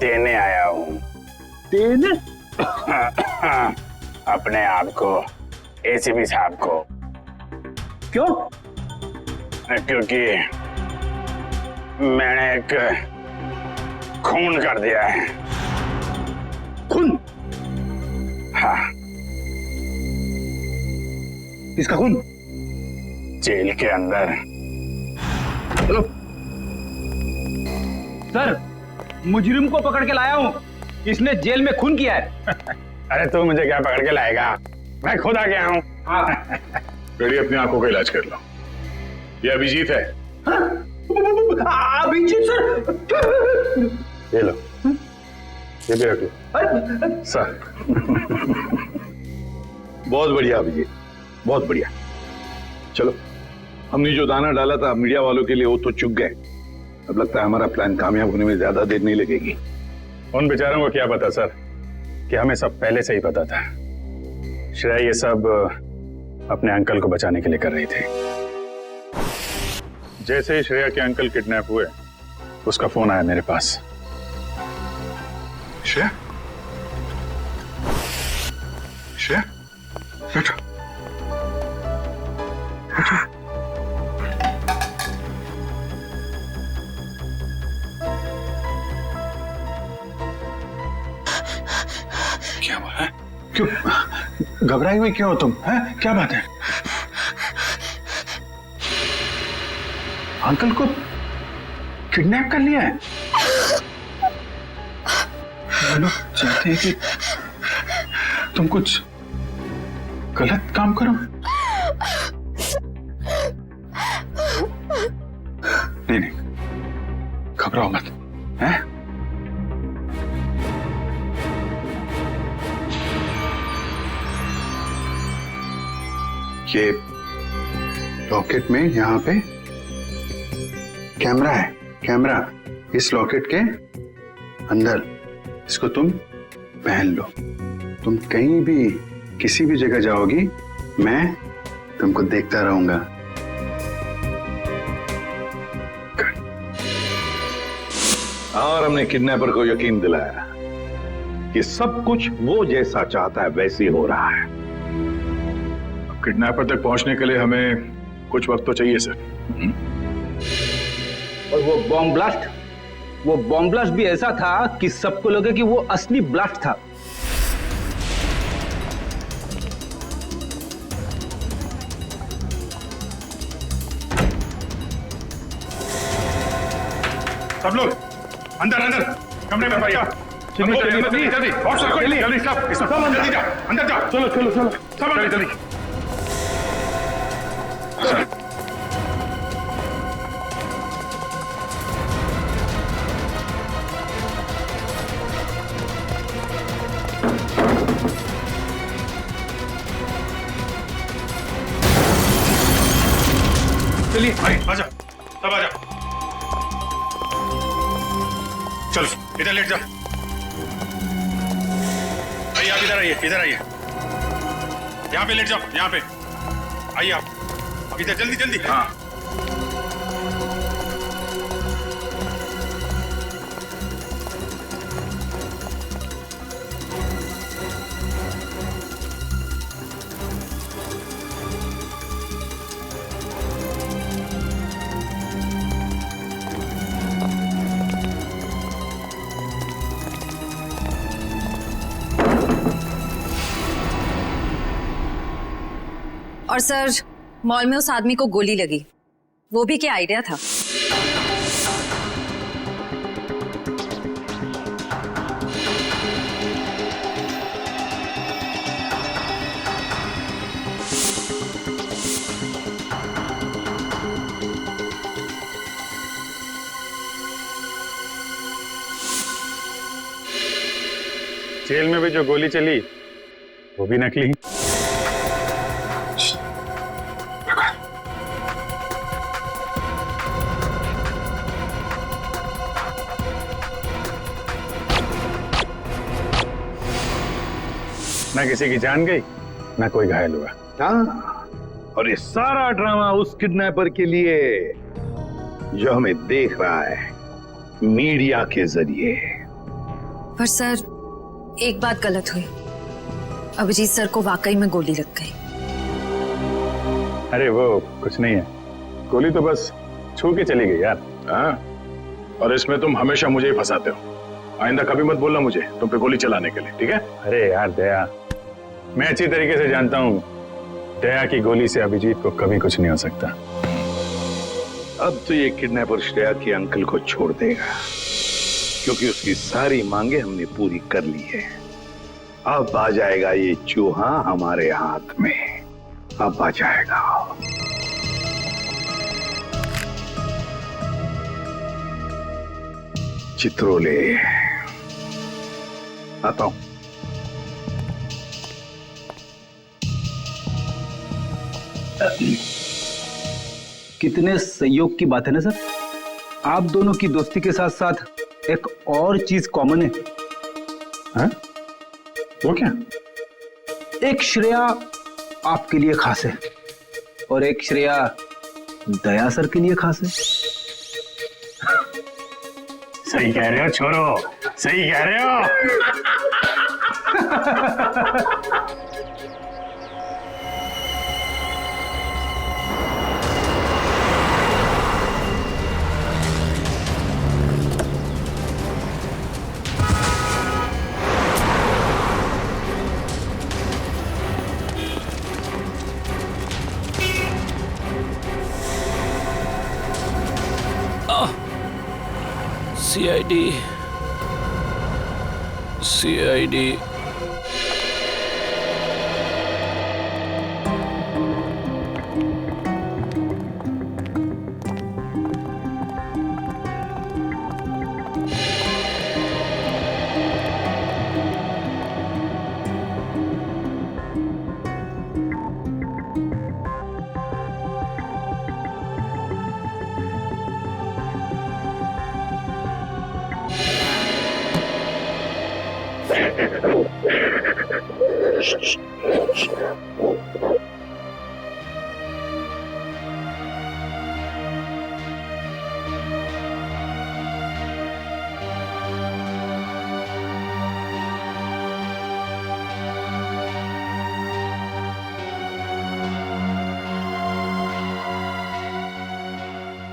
देने आया हूँ। देने? अपने आप को, एसीपी साहब को। क्यों? क्योंकि मैंने एक खून कर दिया है। खून? हाँ। किसका खून? जेल के अंदर। चलो सर, मुजरिम को पकड़ के लाया हूँ, इसने जेल में खून किया है। अरे तू मुझे क्या पकड़ के लाएगा, मैं खुद आ गया हूँ। बेटी, अपनी आंखों का इलाज कर लो। ये अभिजीत है। अभिजीत सर? ये लो, ये भी रख लो। सर बहुत बढ़िया अभिजीत, बहुत बढ़िया। चलो, हमने जो दाना डाला था मीडिया वालों के लिए वो तो चुग गए। अब लगता है हमारा प्लान कामयाब होने में ज्यादा देर नहीं लगेगी। उन बेचारों को क्या पता सर कि हमें सब पहले से ही पता था। श्रेया ये सब अपने अंकल को बचाने के लिए कर रही थी। जैसे ही श्रेया के अंकल किडनैप हुए, उसका फोन आया मेरे पास। श्रेया, बैठो। क्या हुआ है? क्यों घबराई हुई क्यों हो तुम? हैं? क्या बात है? अंकल को किडनैप कर लिया है? लोग चाहते हैं कि तुम कुछ गलत काम करो। नहीं, घबराओ मत। हैं? ये लॉकेट में यहाँ पे कैमरा है। कैमरा इस लॉकेट के अंदर, इसको तुम पहन लो। तुम कहीं भी किसी भी जगह जाओगी, मैं तुमको देखता रहूंगा। और हमने किडनैपर को यकीन दिलाया कि सब कुछ वो जैसा चाहता है वैसे ही हो रहा है। किडनैपर तक पहुंचने के लिए हमें कुछ वक्त तो चाहिए सर। और वो बॉम्ब ब्लास्ट भी ऐसा था कि सबको लगे कि वो असली ब्लास्ट था। सब लोग अंदर अंदर कमरे में भैया जल्दी जल्दी जल्दी सब अंदर जा, अंदर जा। चलो चलो चलो सब अंदर जल्दी। चलिए आजा, सब आजा। चलो इधर लेट जा। आइए आप इधर आइए, इधर आइए, यहाँ पे लेट जाओ, यहाँ पे आइए आप इधर जल्दी जल्दी। हाँ और सर, मॉल में उस आदमी को गोली लगी, वो भी क्या आइडिया था? जेल में भी जो गोली चली वो भी नकली। ना किसी की जान गई, ना कोई घायल हुआ। हाँ, और ये सारा ड्रामा उस किडनैपर के लिए जो हमें देख रहा है मीडिया के जरिए। पर सर, एक बात गलत हुई, अभिजीत सर को वाकई में गोली लग गई। अरे वो कुछ नहीं है, गोली तो बस छू के चली गई यार। हाँ, और इसमें तुम हमेशा मुझे ही फंसाते हो। आइंदा कभी मत बोलना मुझे तुम पे गोली चलाने के लिए, ठीक है? अरे यार दया, मैं अच्छी तरीके से जानता हूँ दया की गोली से अभिजीत को कभी कुछ नहीं हो सकता। अब तो ये किडनैपर श्रेया के अंकल को छोड़ देगा, क्योंकि उसकी सारी मांगे हमने पूरी कर ली है। अब आ जाएगा ये चूहा हमारे हाथ में, अब आ जाएगा। चित्रोले, आता हूं। कितने संयोग की बात है ना सर, आप दोनों की दोस्ती के साथ साथ एक और चीज कॉमन है। हाँ? वो क्या? एक श्रेया आपके लिए खास है और एक श्रेया दया सर के लिए खास है। सही कह रहे हो छोरो, सही कह रहे हो। सीआईडी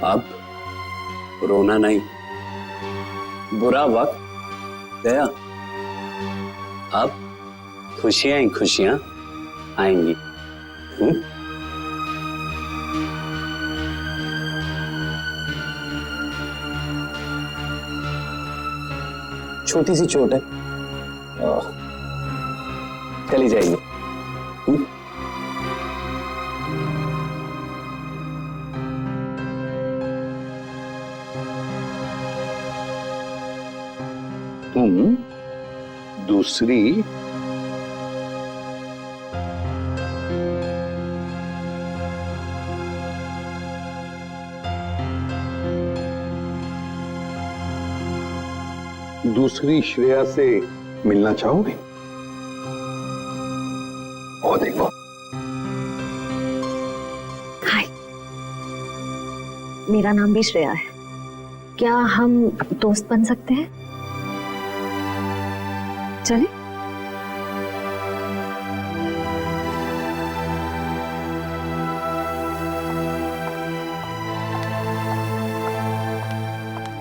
अब रोना नहीं, बुरा वक्त गया, अब खुशियां ही खुशियां आएंगी। छोटी सी चोट है, चली जाएगी। तुम दूसरी दूसरी श्रेया से मिलना चाहोगे? ओ देखो। हाय, मेरा नाम भी श्रेया है। क्या हम दोस्त बन सकते हैं? चले?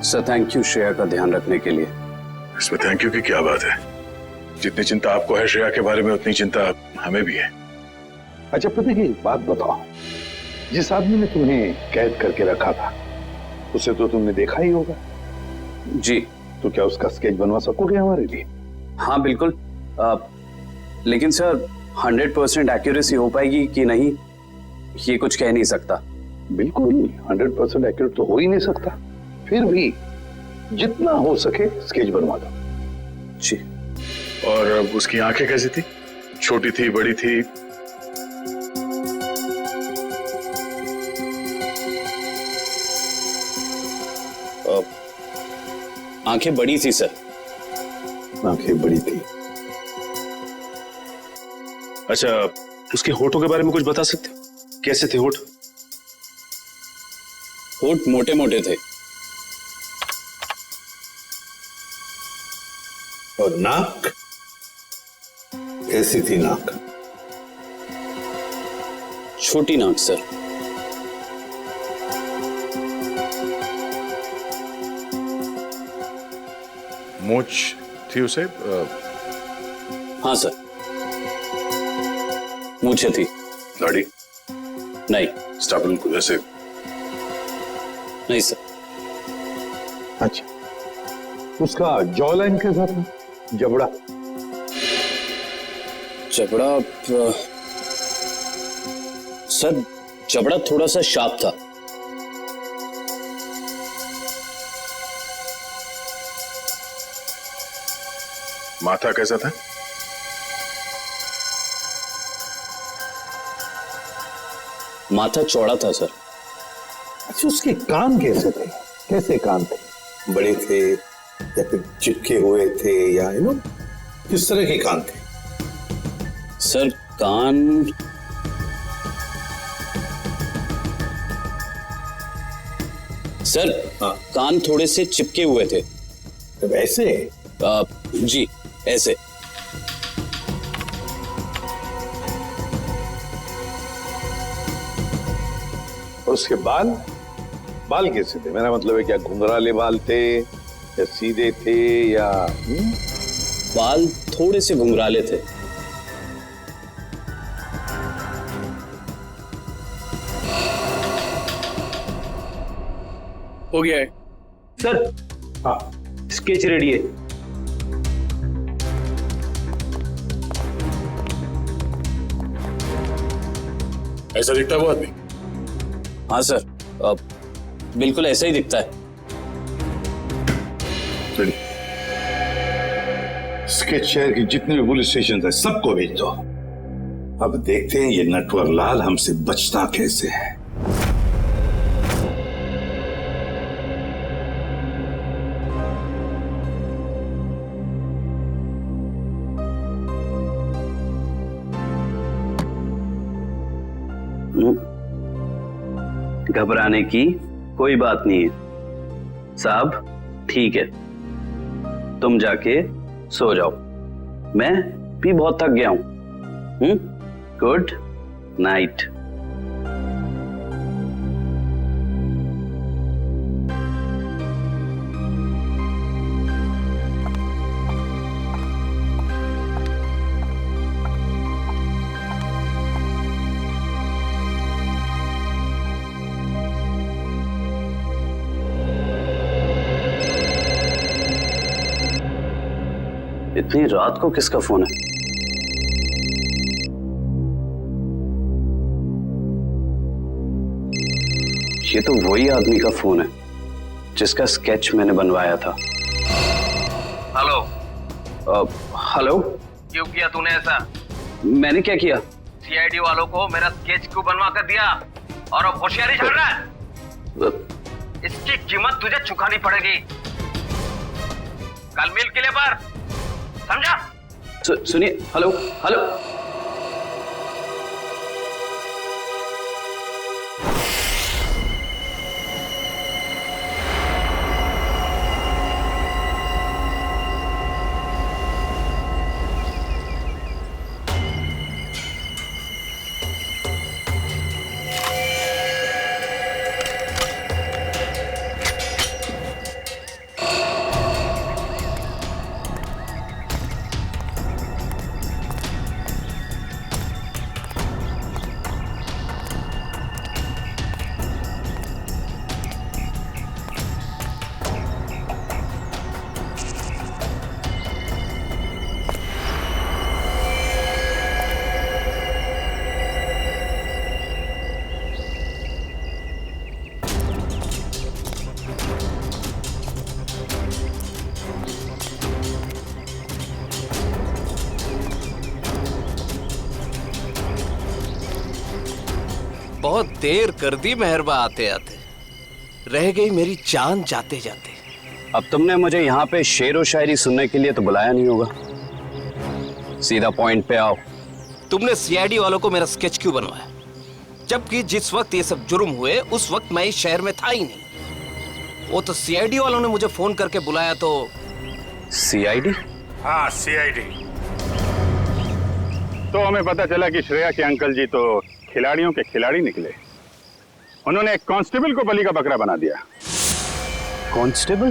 सर थैंक यू श्रेया का ध्यान रखने के लिए। इसमें थैंक यू की क्या बात है? जितनी चिंता आपको है श्रेया के बारे में उतनी चिंता हमें भी है। अच्छा पता है, एक बात बताओ, जिस आदमी ने तुम्हें कैद करके रखा था उसे तो तुमने देखा ही होगा। जी। तो क्या उसका स्केच बनवा सकोगे हमारे लिए? हाँ बिल्कुल, लेकिन सर 100% एक्यूरेसी हो पाएगी कि नहीं ये कुछ कह नहीं सकता। बिल्कुल 100% एक्यूरेट तो हो ही नहीं सकता, फिर भी जितना हो सके स्केच बनवा दो। जी। और उसकी आंखें कैसी थी? छोटी थी, बड़ी थी? आंखें बड़ी थी सर। आंखें बड़ी थी। अच्छा, उसके होठों के बारे में कुछ बता सकते हो? कैसे थे होठ? होठ मोटे मोटे थे। और नाक कैसी थी? नाक छोटी नाक सर। मूंछ थी उसे? हाँ सर, मूंछें थी। दाढ़ी? नहीं। स्टाबल को जैसे? नहीं सर। अच्छा, उसका जॉ लाइन कैसा था? जबड़ा? जबड़ा सर, जबड़ा थोड़ा सा शार्प था। माथा कैसा था? माथा चौड़ा था सर। अच्छा, उसके कान कैसे थे? कैसे कान थे? बड़े थे या फिर चिपके हुए थे, या किस तरह के कान थे? सर कान सर, कान थोड़े से चिपके हुए थे। तो ऐसे? जी ऐसे। और उसके बाल? बाल कैसे थे? मेरा मतलब है क्या घुंघराले बाल थे या सीधे थे या? बाल थोड़े से घुंघराले थे। हो गया है सर। हाँ, स्केच रेडी है। ऐसा दिखता है वो आदमी? हाँ सर, बिल्कुल ऐसा ही दिखता है। स्केच शहर के जितने भी पुलिस स्टेशन है सबको भेज दो। अब देखते हैं ये नटवर लाल हमसे बचता कैसे है। घबराने की कोई बात नहीं है साहब, ठीक है, तुम जाके सो जाओ, मैं भी बहुत थक गया हूं। Good night. इतनी रात को किसका फोन है? ये तो वही आदमी का फोन है जिसका स्केच मैंने बनवाया था। हेलो। हेलो। क्यों किया तूने ऐसा? मैंने क्या किया? सीआईडी वालों को मेरा स्केच क्यों बनवा कर दिया और अब होशियारी चल रहा है? इसकी कीमत तुझे चुकानी पड़ेगी कल मिल किले पर, समझा? सुनिए। Hello hello. बहुत देर कर दी मेहरबा आते आते, रह गई मेरी जान जाते जाते। अब तुमने मुझे यहाँ पे शेर व शायरी सुनने के लिए तो बुलाया नहीं होगा, सीधा पॉइंट पे आओ। तुमने सीआईडी वालों को मेरा स्केच क्यों बनवाया, जबकि जिस वक्त ये सब जुर्म हुए उस वक्त मैं इस शहर में था ही नहीं। वो तो सीआईडी वालों ने मुझे फोन करके बुलाया तो। सीआईडी? हाँ सीआईडी। तो हमें पता चला कि श्रेया के अंकल जी तो खिलाड़ियों के खिलाड़ी निकले। उन्होंने एक कांस्टेबल को बलि का बकरा बना दिया। कांस्टेबल?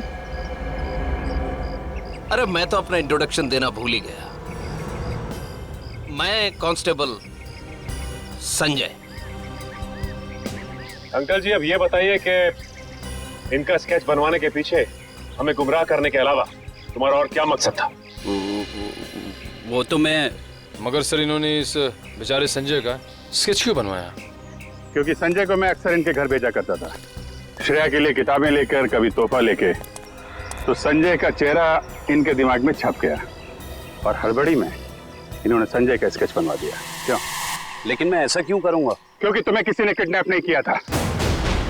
अरे मैं तो अपना इंट्रोडक्शन देना भूल ही गया। मैं कांस्टेबल संजय। अंकल जी अब ये बताइए कि इनका स्केच बनवाने के पीछे हमें गुमराह करने के अलावा तुम्हारा और क्या मकसद था? वो तो मैं, मगर सर इन्होंने इस बेचारे संजय का स्केच क्यों बनवाया? क्योंकि संजय को मैं अक्सर इनके घर भेजा करता था, श्रेया के लिए किताबें लेकर, कभी तोहफा लेके। तो संजय का चेहरा इनके दिमाग में छप गया और हड़बड़ी में इन्होंने संजय का स्केच बनवा दिया। क्यों? लेकिन मैं ऐसा क्यों करूंगा? क्योंकि तुम्हें किसी ने किडनैप नहीं किया था,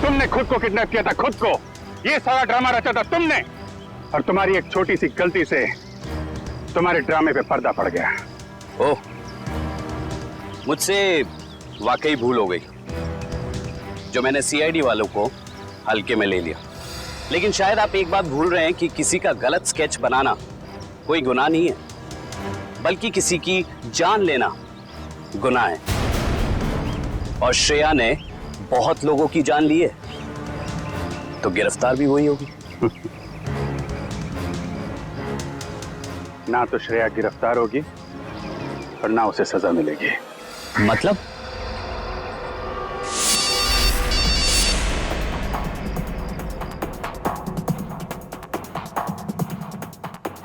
तुमने खुद को किडनैप किया था, खुद को। ये सारा ड्रामा रचा था तुमने, और तुम्हारी एक छोटी सी गलती से तुम्हारे ड्रामे पे पर्दा पड़ गया। ओह, मुझसे वाकई भूल हो गई जो मैंने सीआईडी वालों को हल्के में ले लिया। लेकिन शायद आप एक बात भूल रहे हैं कि किसी का गलत स्केच बनाना कोई गुनाह नहीं है, बल्कि किसी की जान लेना गुनाह है। और श्रेया ने बहुत लोगों की जान ली है, तो गिरफ्तार भी वही होगी। ना तो श्रेया गिरफ्तार होगी और ना उसे सजा मिलेगी। मतलब?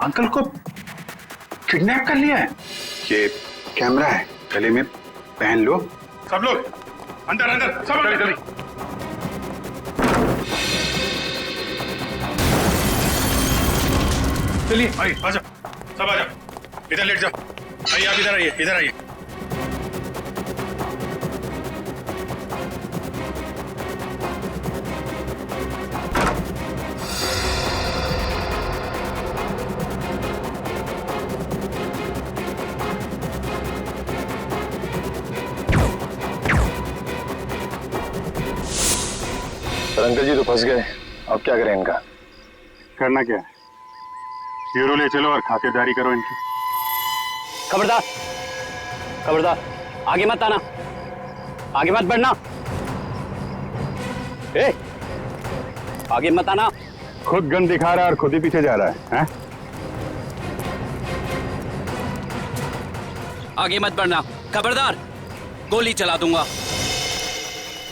अंकल को किडनैप कर लिया है। ये कैमरा है, गले में पहन लो। सब लोग अंदर अंदर, सब लोग जल्दी। चलिए आइए, आ जाओ, सब आ जाओ, इधर लेट जाओ। आइए आप इधर आइए, इधर आइए। अंकल जी तो फंस गए, अब क्या करें इनका? करना क्या है, यूरो ले चलो और खातिरदारी करो इनकी। खबरदार, खबरदार, आगे मत आना, आगे मत बढ़ना। ए, आगे मत आना। खुद गन दिखा रहा है और खुद ही पीछे जा रहा है, हैं? आगे मत बढ़ना, खबरदार, गोली चला दूंगा।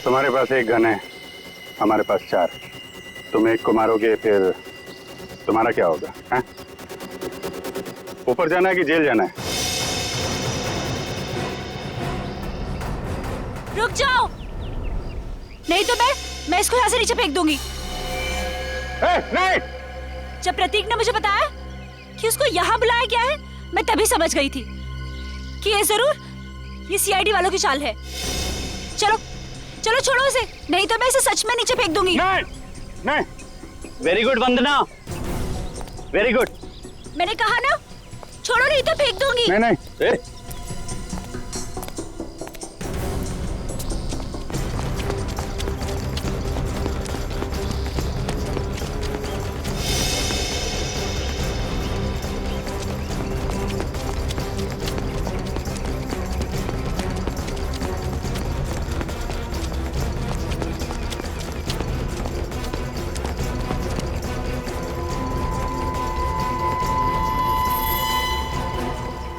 तुम्हारे पास एक गन है, हमारे पास 4। तुम एक को मारोगे, फिर तुम्हारा क्या होगा? हैं? ऊपर जाना है कि जेल जाना है? रुक जाओ, नहीं तो मैं इसको यहाँ से नीचे फेंक दूंगी। नहीं। जब प्रतीक ने मुझे बताया कि उसको यहाँ बुलाया गया है, मैं तभी समझ गई थी कि ये सीआईडी वालों की चाल है। चलो चलो छोड़ो उसे, नहीं तो मैं इसे सच में नीचे फेंक दूंगी। नहीं। वेरी गुड वंदना, वेरी गुड। मैंने कहा ना, छोड़ो नहीं तो फेंक दूंगी। नहीं।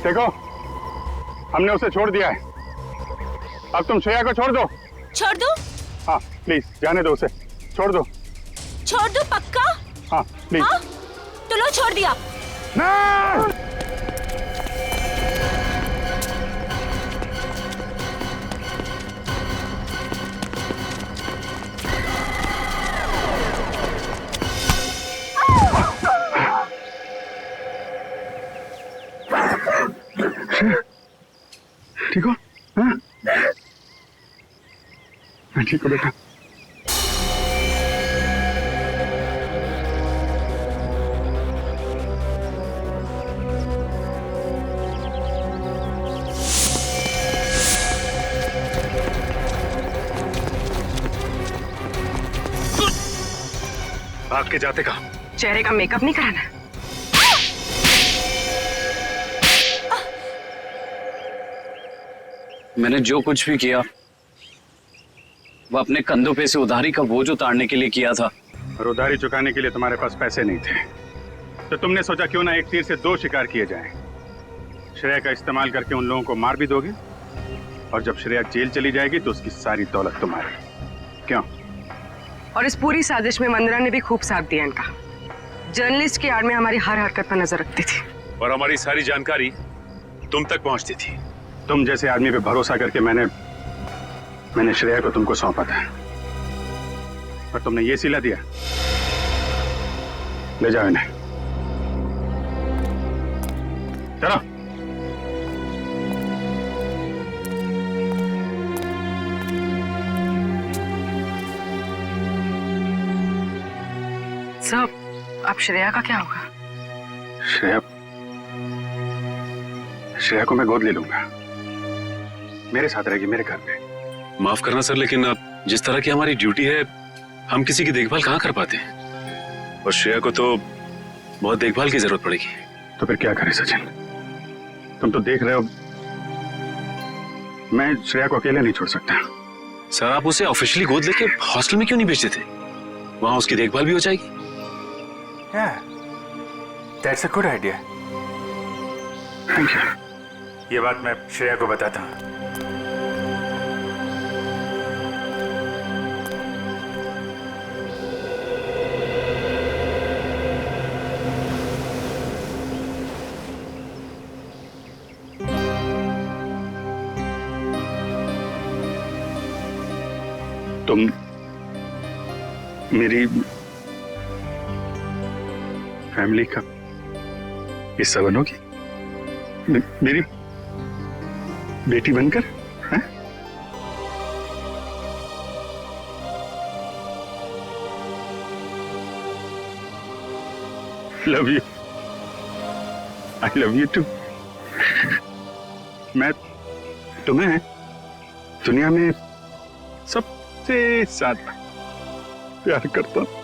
देखो, हमने उसे छोड़ दिया है, अब तुम श्रेया को छोड़ दो। छोड़ दो? हाँ प्लीज, जाने दो उसे, छोड़ दो। छोड़ दो पक्का? हाँ प्लीज। हाँ? तो लो, छोड़ दिया। नहीं! ठीक हो? हाँ? मैं ठीक हूँ बेटा। भाग के जाते कहाँ? चेहरे का मेकअप नहीं कराना? मैंने जो कुछ भी किया वो अपने कंधों पे से उधारी का बोझ उतारने के लिए किया था। और उधारी चुकाने के लिए तुम्हारे पास पैसे नहीं थे, तो तुमने सोचा क्यों ना एक तीर से दो शिकार किए जाएं। श्रेया का इस्तेमाल करके उन लोगों को मार भी दोगे, और जब श्रेया जेल चली जाएगी तो उसकी सारी दौलत तुम्हारी। क्यों? और इस पूरी साजिश में मंदरा ने भी खूब साथ दिया इनका। जर्नलिस्ट की आड़ में हमारी हर हरकत पर नजर रखती थी, और हमारी सारी जानकारी तुम तक पहुंचती थी। तुम जैसे आदमी पे भरोसा करके मैंने श्रेया को तुमको सौंपा था, और तुमने ये सिला दिया। ले जाओ इन्हें, चलो। सब अब श्रेया का क्या होगा? श्रेया को मैं गोद ले लूंगा, मेरे साथ रहेगी मेरे घर पे। माफ करना सर, लेकिन अब जिस तरह की हमारी ड्यूटी है, हम किसी की देखभाल कहाँ कर पाते हैं, और श्रेया को तो बहुत देखभाल की जरूरत पड़ेगी। तो फिर क्या करें सचिन? तुम तो देख रहे हो, मैं श्रेया को अकेले नहीं छोड़ सकता। सर, आप उसे ऑफिशियली गोद लेके हॉस्टल में क्यों नहीं भेजते थे? वहां उसकी देखभाल भी हो जाएगी। That's a good idea. Thank you. ये बात मैं श्रेया को बताता हूँ। तुम मेरी फैमिली का हिस्सा बनोगी, मेरी बेटी बनकर, हैं? Love you, I love you too. मैं तुम्हें दुनिया में सबसे ज्यादा प्यार करता हूं।